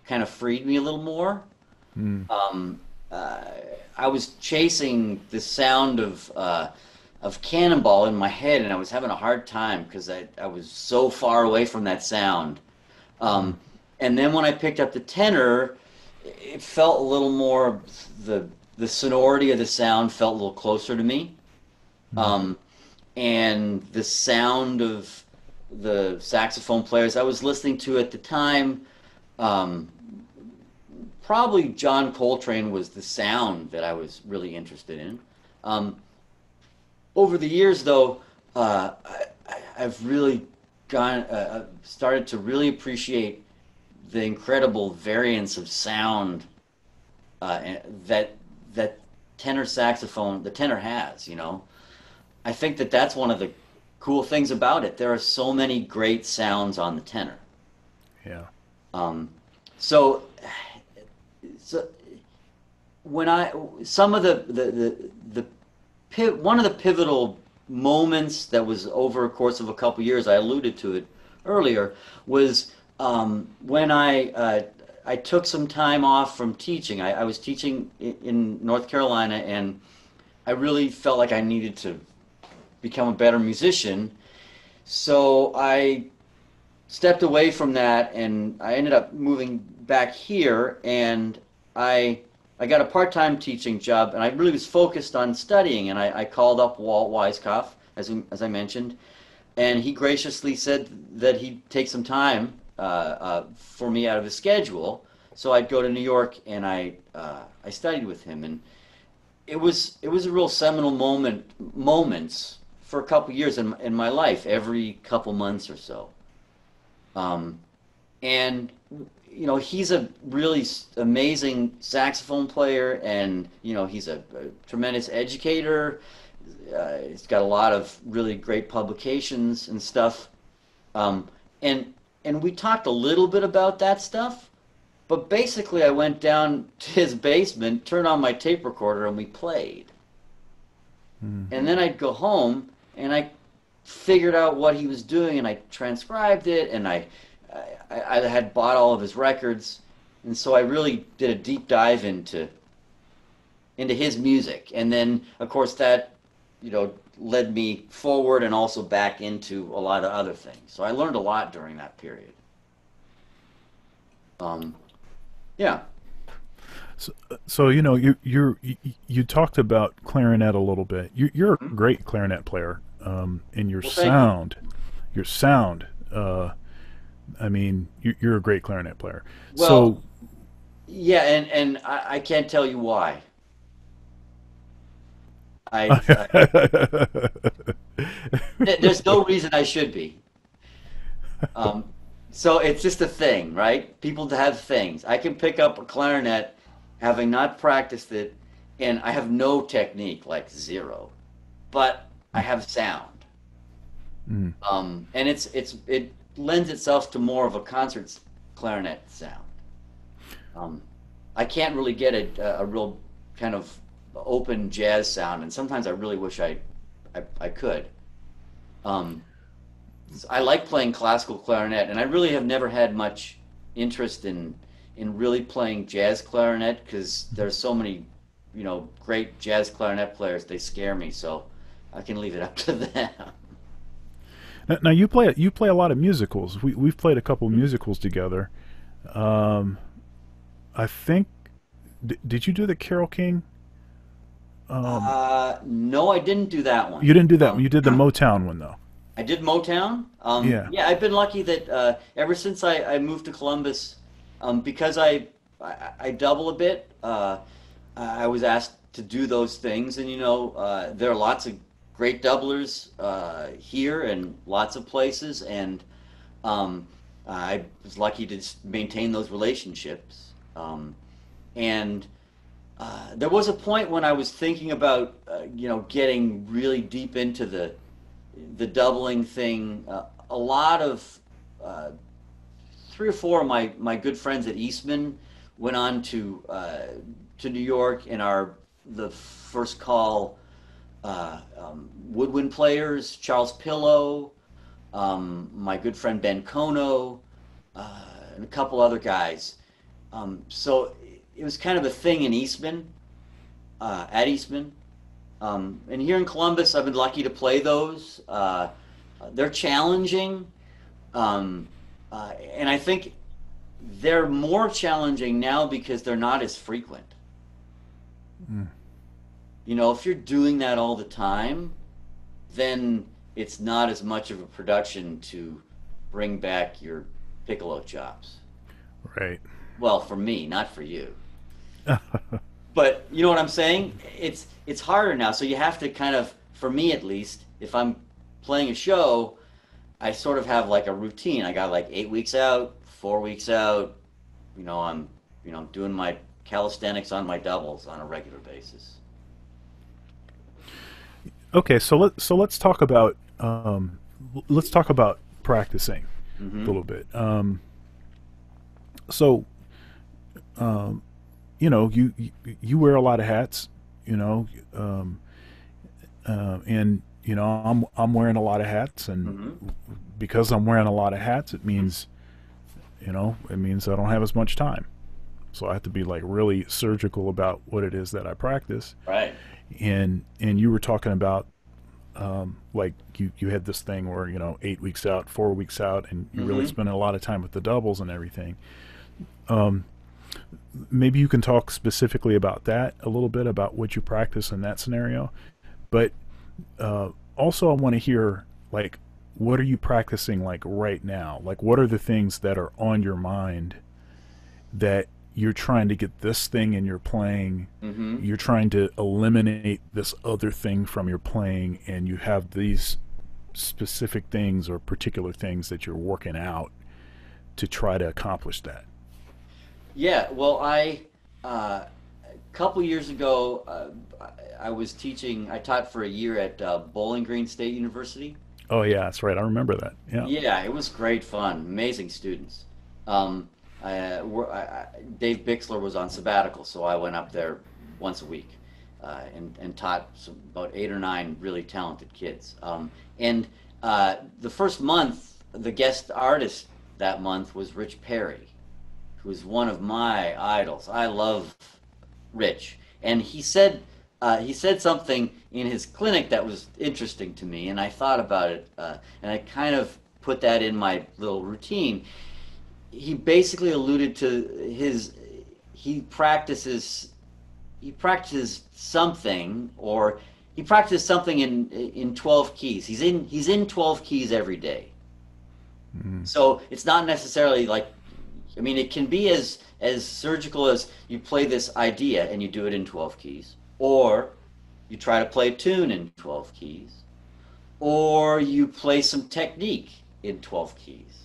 kind of freed me a little more. Mm. Um, uh, I was chasing the sound of Cannonball in my head, and I was having a hard time because I was so far away from that sound. Mm. Um, and then when I picked up the tenor, it felt a little more the the sonority of the sound felt a little closer to me. Mm. Um, and the sound of the saxophone players I was listening to at the time, um, probably John Coltrane was the sound that I was really interested in. Um, Over the years, though, I've really started to really appreciate the incredible variance of sound that that the tenor has. I think that that's one of the cool things about it. There are so many great sounds on the tenor. Yeah. Um, so, so when I some of one of the pivotal moments that was over a course of a couple years, I alluded to it earlier, was when I took some time off from teaching. I was teaching in North Carolina, and I really felt like I needed to become a better musician. So I stepped away from that, and I ended up moving back here, and I I got a part-time teaching job, and I really was focused on studying. And I called up Walt Weiskopf, as I mentioned, and he graciously said that he'd take some time for me out of his schedule, so I'd go to New York and I studied with him, and it was a real seminal moments for a couple years in my life, every couple months or so. Um, and he's a really amazing saxophone player, and he's a tremendous educator. He's got a lot of really great publications and stuff. Um, and and we talked a little bit about that stuff, but basically I went down to his basement, turned on my tape recorder, and we played. Mm. And then I'd go home and I figured out what he was doing, and I transcribed it, and I had bought all of his records, and so I really did a deep dive into his music, and then of course that led me forward and also back into a lot of other things. So I learned a lot during that period. Um, yeah. So, you talked about clarinet a little bit. You're a great clarinet player, and Well, thank you. your sound. I mean, you're a great clarinet player. Well, So, yeah, and I can't tell you why. I there's no reason I should be. Um, so it's just a thing, right? People have things. I can pick up a clarinet having not practiced it, and I have no technique, like zero, but I have sound. Mm. And it lends itself to more of a concert clarinet sound. Um, I can't really get a real kind of open jazz sound, and sometimes I really wish I could. Um, I like playing classical clarinet, and I really have never had much interest in really playing jazz clarinet because there's so many, great jazz clarinet players. They scare me, so I can leave it up to them. Now you play a lot of musicals. We've played a couple musicals together. Um, I think did you do the Carol King? Um, No, I didn't do that one. you didn't do that one. Um, You did the Motown one though. I did Motown. Yeah. Yeah, I've been lucky that ever since I moved to Columbus, because I double a bit, I was asked to do those things, and there are lots of great doublers here and lots of places, and I was lucky to just maintain those relationships. And there was a point when I was thinking about, getting really deep into the doubling thing. A lot of uh, three or four of my good friends at Eastman went on to New York and are the first call woodwind players. Charles Pillow, my good friend Ben Kono, and a couple other guys. So it was kind of a thing in Eastman, at Eastman. And here in Columbus, I've been lucky to play those. They're challenging, and I think they're more challenging now because they're not as frequent. Mm. If you're doing that all the time, then it's not as much of a production to bring back your piccolo chops. Right. Well, for me, not for you. But you know what I'm saying? It's harder now, so you have to kind of, for me at least, if I'm playing a show, I sort of have like a routine. I got like 8 weeks out, 4 weeks out. I'm doing my calisthenics on my doubles on a regular basis. Okay, so let's talk about practicing a Hmm. little bit. So um, you wear a lot of hats, you know, um, and I'm wearing a lot of hats, and Hmm. because I'm wearing a lot of hats, it means I don't have as much time. So I have to be like really surgical about what it is that I practice. Right. And you were talking about like you had this thing where 8 weeks out, 4 weeks out, and you really Hmm. spend a lot of time with the doubles and everything. Um, Maybe you can talk specifically about that a little bit about what you practice in that scenario. But also, I want to hear like what are you practicing like right now? Like what are the things that are on your mind that you're trying to get this thing in your playing, Hmm. you're trying to eliminate this other thing from your playing, and you have these specific things or particular things that you're working out to try to accomplish that. Yeah. Well, a couple years ago, I was teaching. I taught for a year at Bowling Green State University. Oh yeah, that's right. I remember that. Yeah. Yeah, it was great fun. Amazing students. Um, Dave Bixler was on sabbatical, so I went up there once a week and taught about 8 or 9 really talented kids. And the first month, the guest artist that month was Rich Perry, who's one of my idols. I love Rich, and he said something in his clinic that was interesting to me, and I thought about it, and I kind of put that in my little routine. He basically alluded to his he practices he practices something, or he practices something in 12 keys. He's in 12 keys every day. Mm. So it's not necessarily like, I mean, it can be as surgical as you play this idea and you do it in 12 keys, or you try to play a tune in 12 keys, or you play some technique in 12 keys.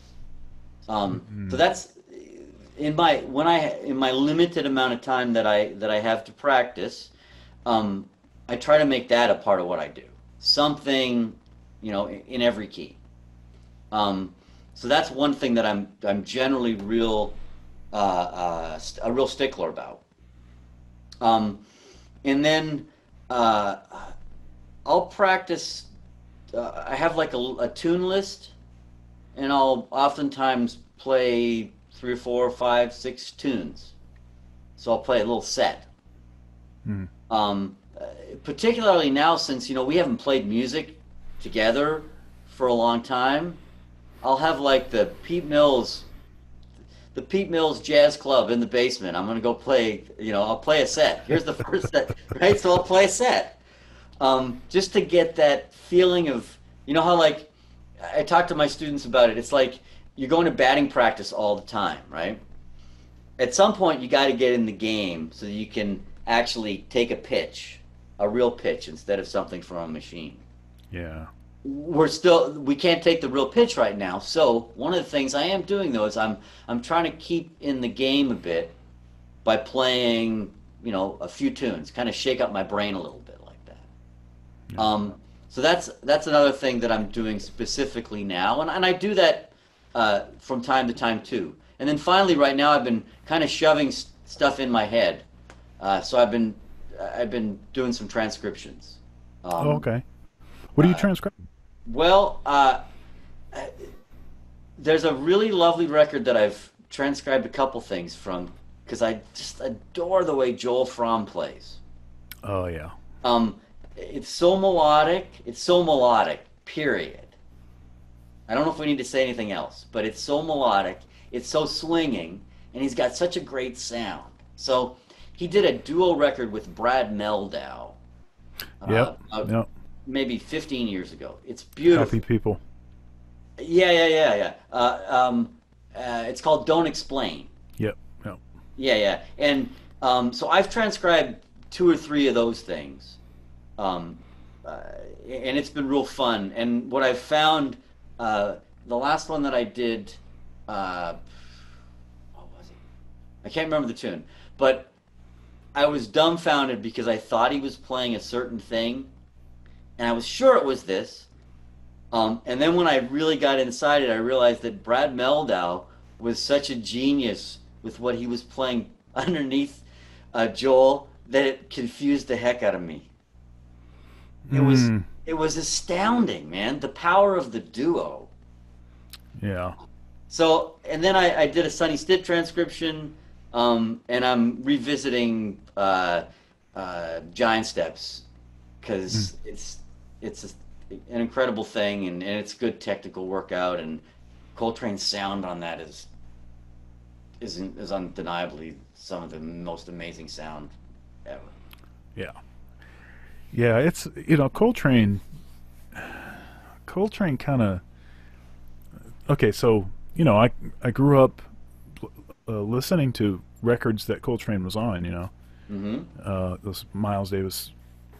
So that's in my limited amount of time that I have to practice. I try to make that a part of what I do. Something, in every key. So that's one thing that I'm generally a real stickler about. And then I'll practice. I have like a tune list, and I'll oftentimes play three or four, five, six tunes. So I'll play a little set. Mm. Particularly now, since we haven't played music together for a long time, I'll have like the Pete Mills Jazz Club in the basement. I'm gonna go play. I'll play a set. Here's the first set, right? So I'll play a set, just to get that feeling of, how, like, I talk to my students about it. It's like you're going to batting practice all the time, right? At some point, you got to get in the game so that you can actually take a real pitch, instead of something from a machine. Yeah. We can't take the real pitch right now. So one of the things I am doing, though, is I'm trying to keep in the game a bit by playing, a few tunes, kind of shake up my brain a little bit like that. Yeah. So that's another thing that I'm doing specifically now, and I do that from time to time too. And then finally, right now, I've been kind of shoving stuff in my head. So I've been doing some transcriptions. Oh, okay. What are you transcribing? Well, there's a really lovely record that I've transcribed a couple things from, because I just adore the way Joel Fromm plays. Oh, yeah. It's so melodic. It's so melodic, period. I don't know if we need to say anything else, but it's so melodic. It's so swinging, and he's got such a great sound. So he did a duo record with Brad Mehldau. Yep. Maybe 15 years ago. It's beautiful. Happy People. Yeah. It's called Don't Explain. Yep. Yeah. And so I've transcribed two or three of those things, and it's been real fun. And what I've found, the last one that I did, what was it? I can't remember the tune, but I was dumbfounded because I thought he was playing a certain thing, and I was sure it was this. And then when I really got inside it, I realized that Brad Mehldau was such a genius with what he was playing underneath Joel that it confused the heck out of me. It was astounding, man, the power of the duo. Yeah. So, and then I did a Sonny Stitt transcription, and I'm revisiting Giant Steps, because it's an incredible thing, and it's good technical workout, and Coltrane's sound on that is undeniably some of the most amazing sound ever. Yeah. Yeah, it's, Coltrane kind of, okay, so, I grew up listening to records that Coltrane was on, those Miles Davis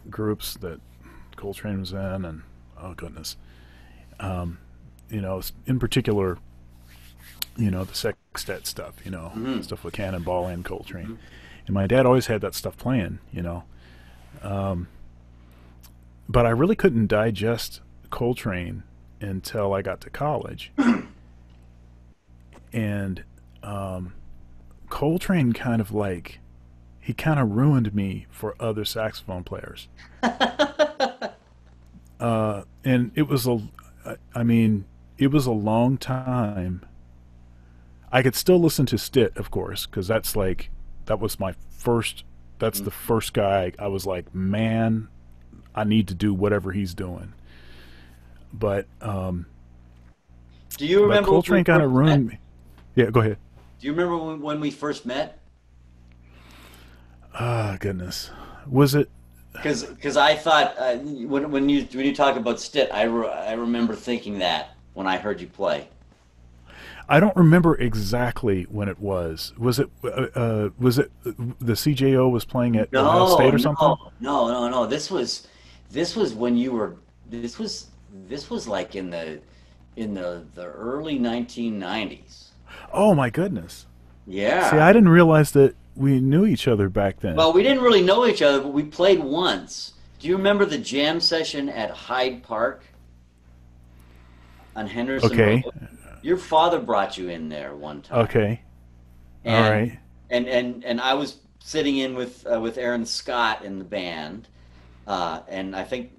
groups that Coltrane was in, and oh goodness, in particular, the sextet stuff, stuff with Cannonball and Coltrane, and my dad always had that stuff playing, but I really couldn't digest Coltrane until I got to college, and Coltrane kind of ruined me for other saxophone players. And it was it was a long time. I could still listen to Stitt, of course, because that was my first, that's the first guy I was like, man, I need to do whatever he's doing. But, do you remember Coltrane kind of ruined me. Yeah, go ahead. Do you remember when we first met? Ah, goodness. Was it? Because I thought, when you talk about Stitt, I remember thinking that when I heard you play. I don't remember exactly when it was. Was it the CJO was playing at Ohio No, State or no, something? no. This was when you were this was this was like in the early 1990s. Oh my goodness. See, Yeah. I didn't realize that we knew each other back then. Well, we didn't really know each other, but we played once. Do you remember the jam session at Hyde Park on Henderson Road? Okay. Your father brought you in there one time, Okay. All and right. and I was sitting in with Aaron Scott in the band, and I think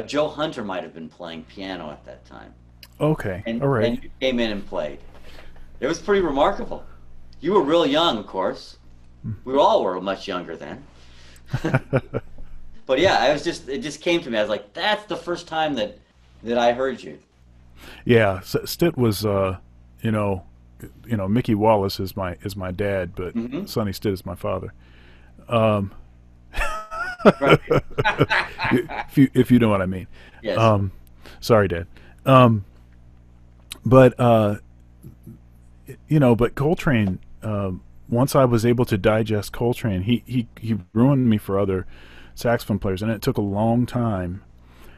Joe Hunter might have been playing piano at that time, Okay. and All right. and you came in and played. It was pretty remarkable. You were real young, of course. We all were much younger then. But yeah, it just came to me. I was like, that's the first time that I heard you. Yeah, Stitt was you know, Mickey Wallace is my dad, but Hmm. Sonny Stitt is my father. Um, Right. if you know what I mean. Yes. Um, sorry, Dad. Um, but but Coltrane. Once I was able to digest Coltrane, he ruined me for other saxophone players, and it took a long time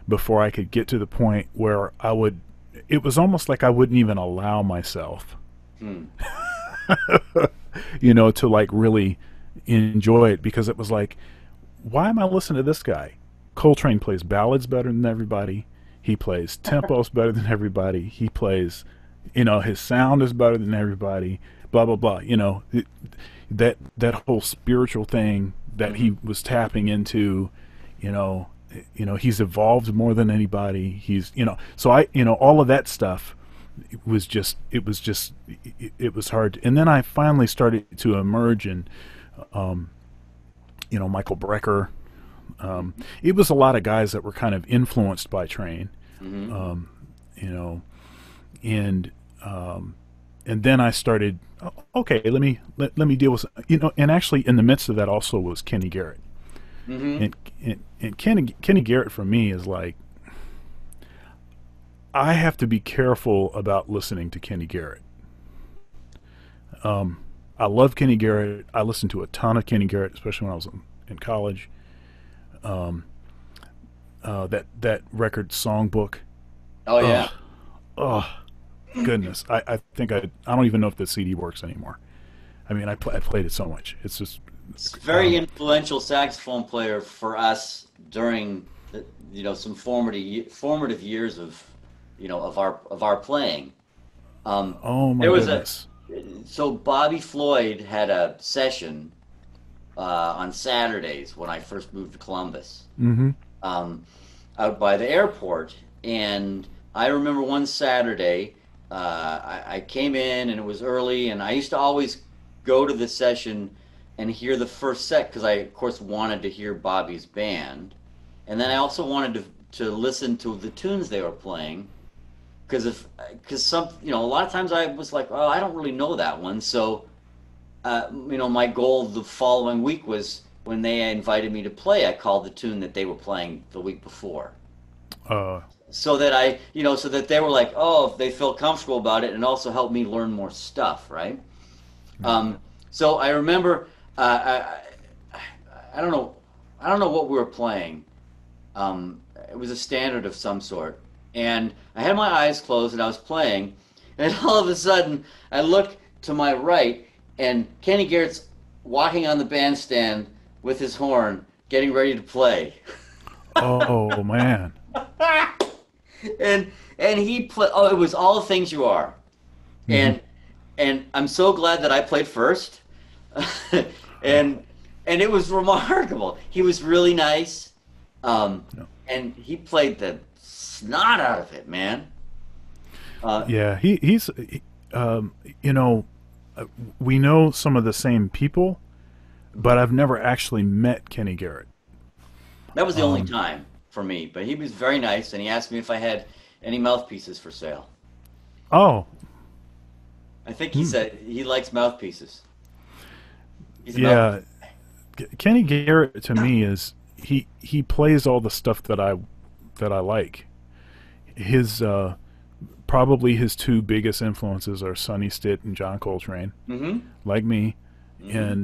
before I could get to the point where I would. It was almost like I wouldn't even allow myself, Hmm. to like really enjoy it, because it was like, why am I listening to this guy? Coltrane plays ballads better than everybody. He plays tempos better than everybody. He plays, his sound is better than everybody. Blah blah blah. That whole spiritual thing that Hmm. he was tapping into, you know, he's evolved more than anybody. So all of that stuff. It was hard. And then I finally started to emerge in, um, Michael Brecker. It was a lot of guys that were kind of influenced by Train, Hmm. um, you know, and and then I started. Okay, let me deal with, and actually in the midst of that also was Kenny Garrett, Hmm. and Kenny Garrett for me is like, I have to be careful about listening to Kenny Garrett. I love Kenny Garrett. I listened to a ton of Kenny Garrett, especially when I was in college. Um, that record Songbook. Oh yeah. Ugh, ugh, goodness. I think I don't even know if the CD works anymore. I mean, I played it so much. It's just, It's a very um, influential saxophone player for us during some formative years of our playing. Um, oh my there was a goodness. so Bobby Floyd had a session on Saturdays when I first moved to Columbus, Mm-hmm. um, out by the airport. And I remember one Saturday, I came in and it was early, and I used to always go to the session and hear the first set because I, of course, wanted to hear Bobby's band. And then I also wanted to listen to the tunes they were playing because a lot of times I was like, oh, I don't really know that one. So my goal the following week was when they invited me to play, I called the tune that they were playing the week before. Uh, So that they were like, oh, they felt comfortable about it and also helped me learn more stuff, right? Um, so I remember, I don't know, I don't know what we were playing. It was a standard of some sort. And I had my eyes closed and I was playing, and all of a sudden I look to my right, and Kenny Garrett's walking on the bandstand with his horn, getting ready to play. oh man. and and he played. Oh, it was all the things you are, Mm-hmm. and and I'm so glad that I played first, and and it was remarkable. He was really nice, um, No. and he played the snot out of it, man. Uh, Yeah, um, you know, we know some of the same people, but I've never actually met Kenny Garrett. that was the only Um, time for me, but he was very nice, and he asked me if I had any mouthpieces for sale. oh, I think he hmm, said he likes mouthpieces. He's a mouthpiece. yeah. Kenny Garrett to me is he plays all the stuff that I like. His probably his two biggest influences are Sonny Stitt and John Coltrane, Mm-hmm. like me, Mm-hmm.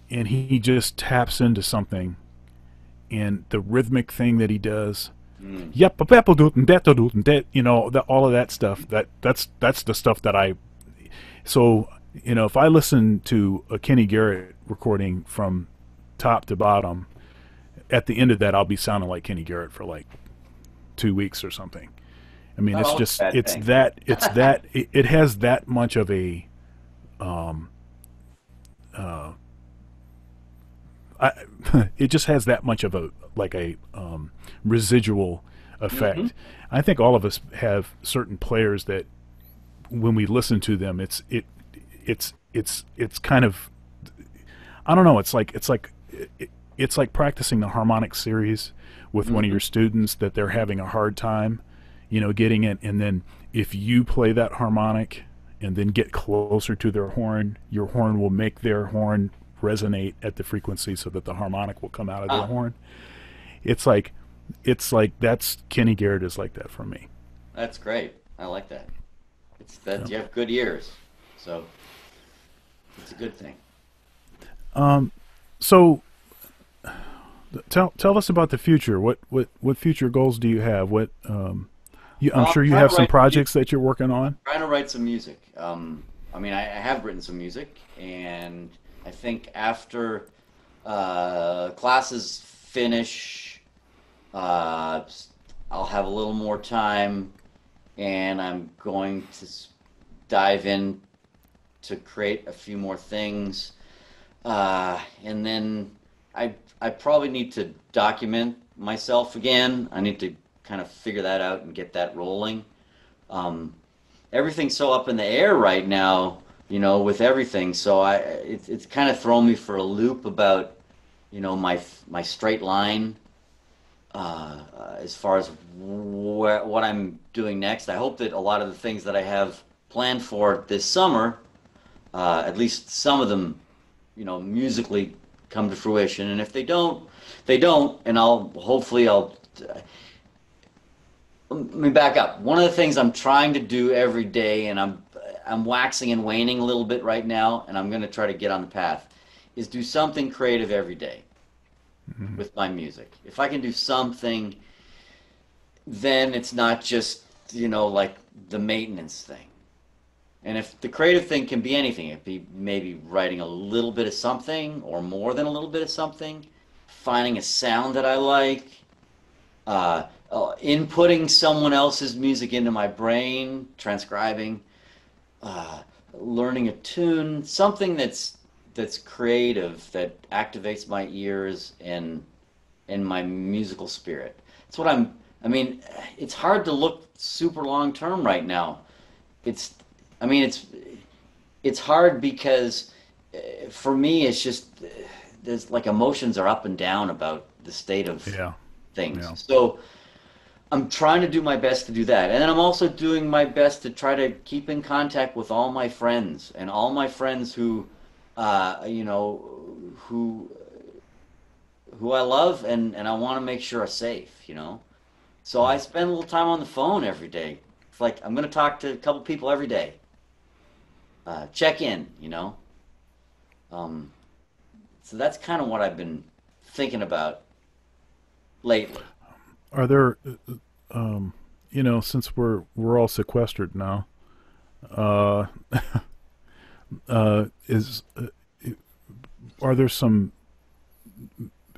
and he just taps into something, and the rhythmic thing that he does. Mm. Yep, you know, all of that stuff. That's the stuff that I. So, you know, if I listen to a Kenny Garrett recording from top to bottom, at the end of that, I'll be sounding like Kenny Garrett for like 2 weeks or something. I mean, Not it's always a just bad thing. it has that much of a um, uh, I, it just has that much of a like a residual Mm-hmm. effect. I think all of us have certain players that when we listen to them, it's kind of, I don't know. It's like practicing the harmonic series with one of Mm-hmm. your students that they're having a hard time, you know, getting it. And then if you play that harmonic and then get closer to their horn, your horn will make their horn resonate at the frequency so that the harmonic will come out of their Ah, horn. It's like that's Kenny Garrett is like that for me. that's great. I like that. It's that Yeah. you have good ears, so it's a good thing. So tell us about the future. What future goals do you have? I'm Well, sure I'm you trying have to some write projects that you're working on. trying to write some music. I mean, I have written some music, and I think after classes finish, uh, I'll have a little more time, and I'm going to dive in to create a few more things, and then I probably need to document myself again. I need to kind of figure that out and get that rolling. Um, Everything's so up in the air right now, you know, with everything. So it's kind of thrown me for a loop about, you know, my straight line as far as what I'm doing next. I hope that a lot of the things that I have planned for this summer, at least some of them, you know, musically come to fruition. And if they don't, they don't. And I'll let me back up. One of the things I'm trying to do every day, and I'm waxing and waning a little bit right now, and I'm going to try to get on the path, is do something creative every day Mhm. with my music. If I can do something, then it's not just, you know, like the maintenance thing. And if the creative thing can be anything, it be maybe writing a little bit of something or more than a little bit of something, finding a sound that I like, inputting someone else's music into my brain, transcribing, uh, learning a tune, something that's creative that activates my ears and my musical spirit. That's what I'm. I mean, it's hard to look super long term right now. It's. I mean, it's hard because for me, it's just there's like emotions are up and down about the state of Yeah, things. yeah. So I'm trying to do my best to do that. And then I'm also doing my best to try to keep in contact with all my friends and all my friends who, you know, who who I love and I want to make sure are safe, you know. So I spend a little time on the phone every day. It's like I'm going to talk to a couple people every day. Check in, you know. Um, so that's kind of what I've been thinking about lately. Are there, um, you know, since we're all sequestered now, uh, is are there some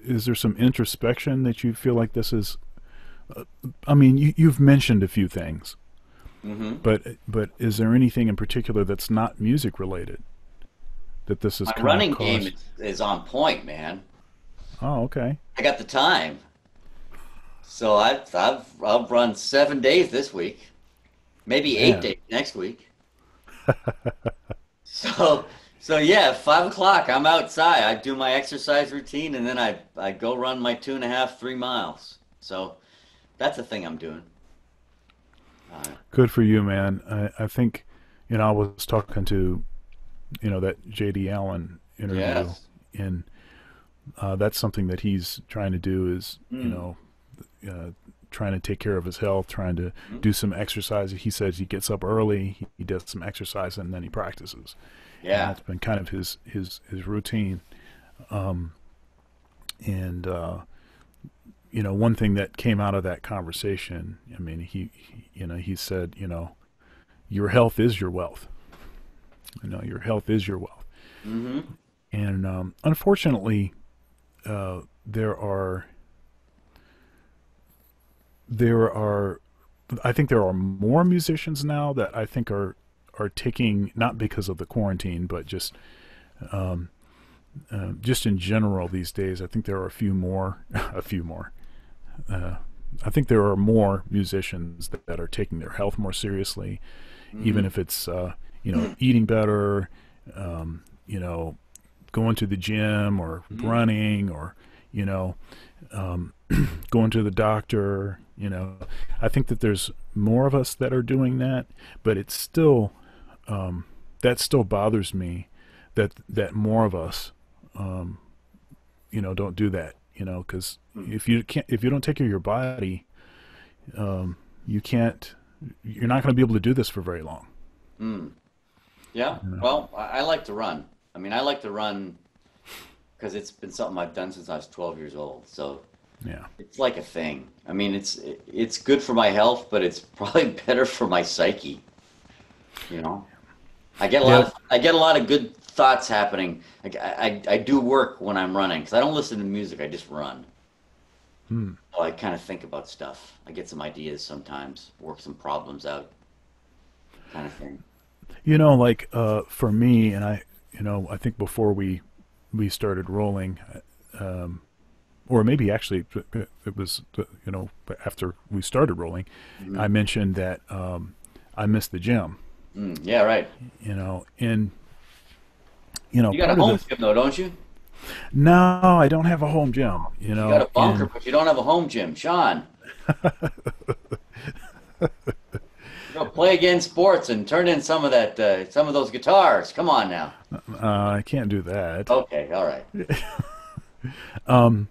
is there some introspection that you feel like this is? I mean, you've mentioned a few things, Hmm. but is there anything in particular that's not music related that this has My kind of running game caused? is on point, man. Oh, okay. I got the time. So I've run 7 days this week, maybe eight Man, days next week. So so yeah, 5 o'clock I'm outside. I do my exercise routine and then I go run my 2.5, 3 miles. So that's the thing I'm doing. Uh, good for you, man. I think, you know, I was talking to, you know, that J.D. Allen interview, yes. and that's something that he's trying to do is, you Mm, know, uh, trying to take care of his health, trying to do some exercise. He says he gets up early, he does some exercise, and then he practices. And Yeah. that's been kind of his routine. And one thing that came out of that conversation, I mean, he said, your health is your wealth. Your health is your wealth. Hmm. And unfortunately, there are I think there are more musicians now that I think are taking, not because of the quarantine, but just in general these days. I think there are a few more, a few more. I think there are more musicians that are taking their health more seriously, even Hmm. if it's eating better, um, you know, going to the gym or Hmm. running or you know um, going to the doctor. I think that there's more of us that are doing that, but it's still that still bothers me that more of us um, don't do that. Because if you don't take care of your body, you can't. You're not going to be able to do this for very long. Mm. Yeah. You know? Well, I like to run. I mean, I like to run because it's been something I've done since I was 12 years old. So Yeah. it's like a thing. I mean, it's good for my health, but it's probably better for my psyche, you know? Yeah. I get a lot of good thoughts happening. I do work when I'm running because I don't listen to music. I just run. Hmm. So I kind of think about stuff. I get some ideas sometimes, work some problems out, kind of thing. Like for me, and I think before we started rolling, um, or maybe actually it was after we started rolling, Hmm. I mentioned that I missed the gym. Mm, yeah, right. And You got a part of home the gym though, don't you? no, I don't have a home gym. You got a bunker, And but you don't have a home gym. Sean, go play again sports and turn in some of that, some of those guitars. Come on now. I can't do that. Okay, all right. Um,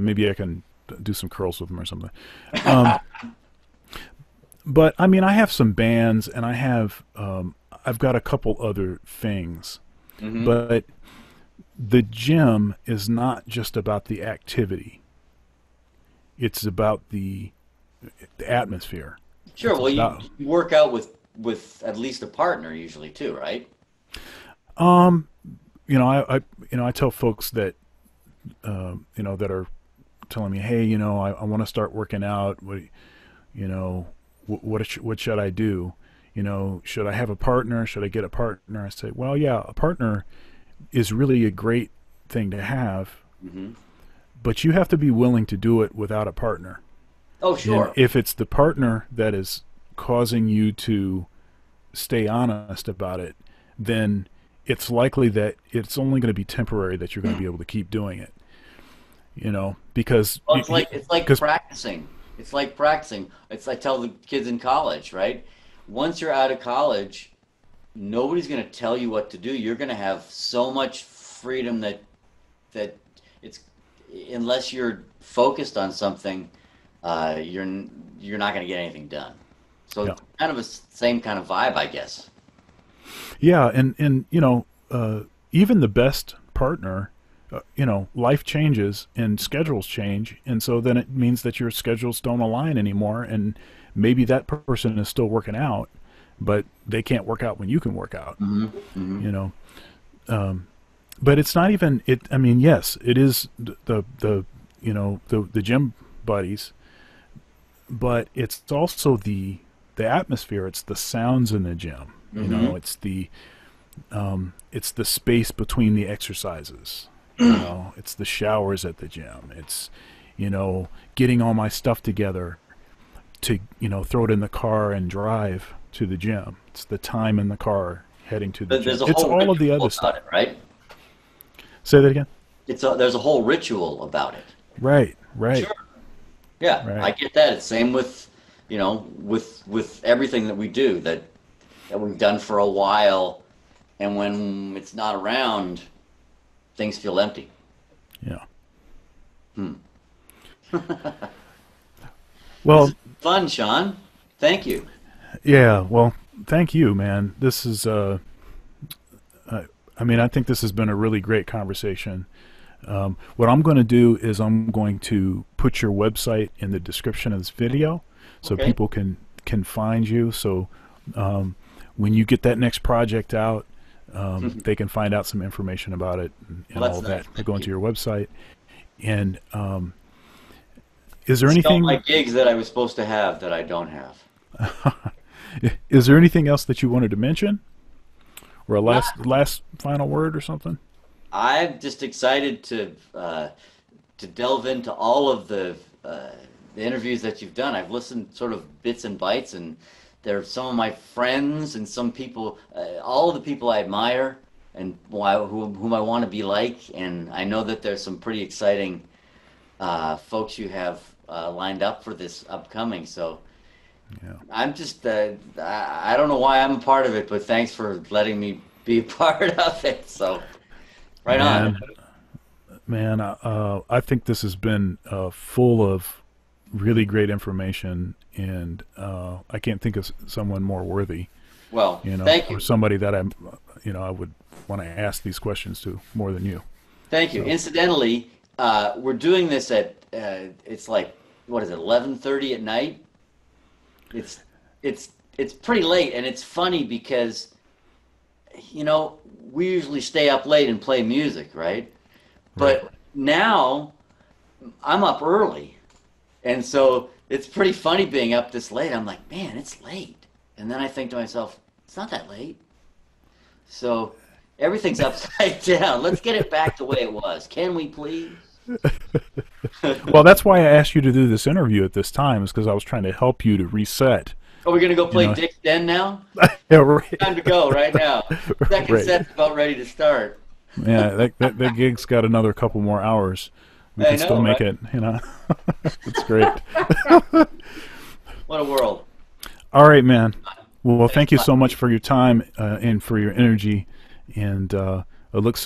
Maybe I can do some curls with them or something. Um, but I mean, I have some bands, and I've got a couple other things, Hmm. but the gym is not just about the activity. It's about the atmosphere. Sure. It's Well, about you work out with at least a partner usually too, right? um I tell folks that that are telling me, hey, I want to start working out. You know what should I do? Should I have a partner? Should I get a partner? I say, well, yeah, a partner is really a great thing to have, Hmm. but you have to be willing to do it without a partner. Oh, And sure. if it's the partner that is causing you to stay honest about it, then it's likely that it's only going to be temporary, that you're going to be able to keep doing it. Because Well, it's like because practicing. It's like practicing. It's I tell the kids in college, right? Once you're out of college, nobody's going to tell you what to do. You're going to have so much freedom that it's unless you're focused on something, uh, you're you're not going to get anything done. So yeah, kind of a same kind of vibe, I guess. yeah, and even the best partner, life changes and schedules change, and so then it means that your schedules don't align anymore, and maybe that person is still working out, but they can't work out when you can work out. Hmm. Hmm. You know, um, but it's not even it. I mean, yes, it is the gym buddies, but it's also the atmosphere. It's the sounds in the gym. Hmm. It's the space between the exercises. It's the showers at the gym. It's getting all my stuff together to throw it in the car and drive to the gym. It's the time in the car heading to the There's gym. a It's whole all of the other ritual about stuff. it, right? Say that again. There's a whole ritual about it. Right, right, Sure. Yeah, I right. get that. It's same with, with everything that we do that we've done for a while, and when it's not around, things feel empty. Yeah. Hmm. This Well, is fun, Sean. Thank you. yeah. Well, thank you, man. This is I mean, I think this has been a really great conversation. What I'm going to do is I'm going to put your website in the description of this video, so Okay. people can find you. So when you get that next project out, they can find out some information about it and Well, that's all nice. that. They Thank go you. into your website. And is there Sell my anything gigs that I was supposed to have that I don't have. is there anything else that you wanted to mention, or a No, last final word or something? I'm just excited to delve into all of the interviews that you've done. I've listened sort of bits and bites, and they're some of my friends and some people, all of the people I admire and whom I want to be like. And I know that there's some pretty exciting folks you have lined up for this upcoming. So Yeah. I'm just, I don't know why I'm a part of it, but thanks for letting me be a part of it. So right on. Man, man, I think this has been full of really great information, and I can't think of someone more worthy, Well, you know, thank or you. somebody that I would want to ask these questions to more than you. Thank you. So, Incidentally, we're doing this at it's like what is it, 11:30 at night? It's it's pretty late, and it's funny because you know we usually stay up late and play music, right? right. But now I'm up early, and so it's pretty funny being up this late. I'm like, man, it's late, and then I think to myself, it's not that late. So everything's upside down. Let's get it back the way it was. Can we please? Well, that's why I asked you to do this interview at this time, is because I was trying to help you to reset. Are we gonna go You play know, Dick's Den now? yeah, right, Time to go right now. Second right. set's about ready to start. Yeah, that gig's got another couple more hours. We I can still know, make right? it. It's great. What a world. All right, man. Well, Thanks thank a you lot. so much for your time and for your energy, and I look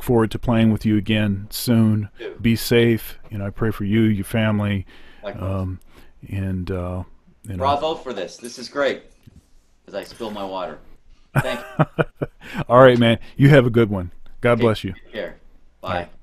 forward to playing with you again soon. You too. Be safe. I pray for you, your family, Likewise. um, and you know. Bravo for this. This is great. As I spill my water. Thank you. All right, man. You have a good one. God Okay, bless you. take care. All right. Bye.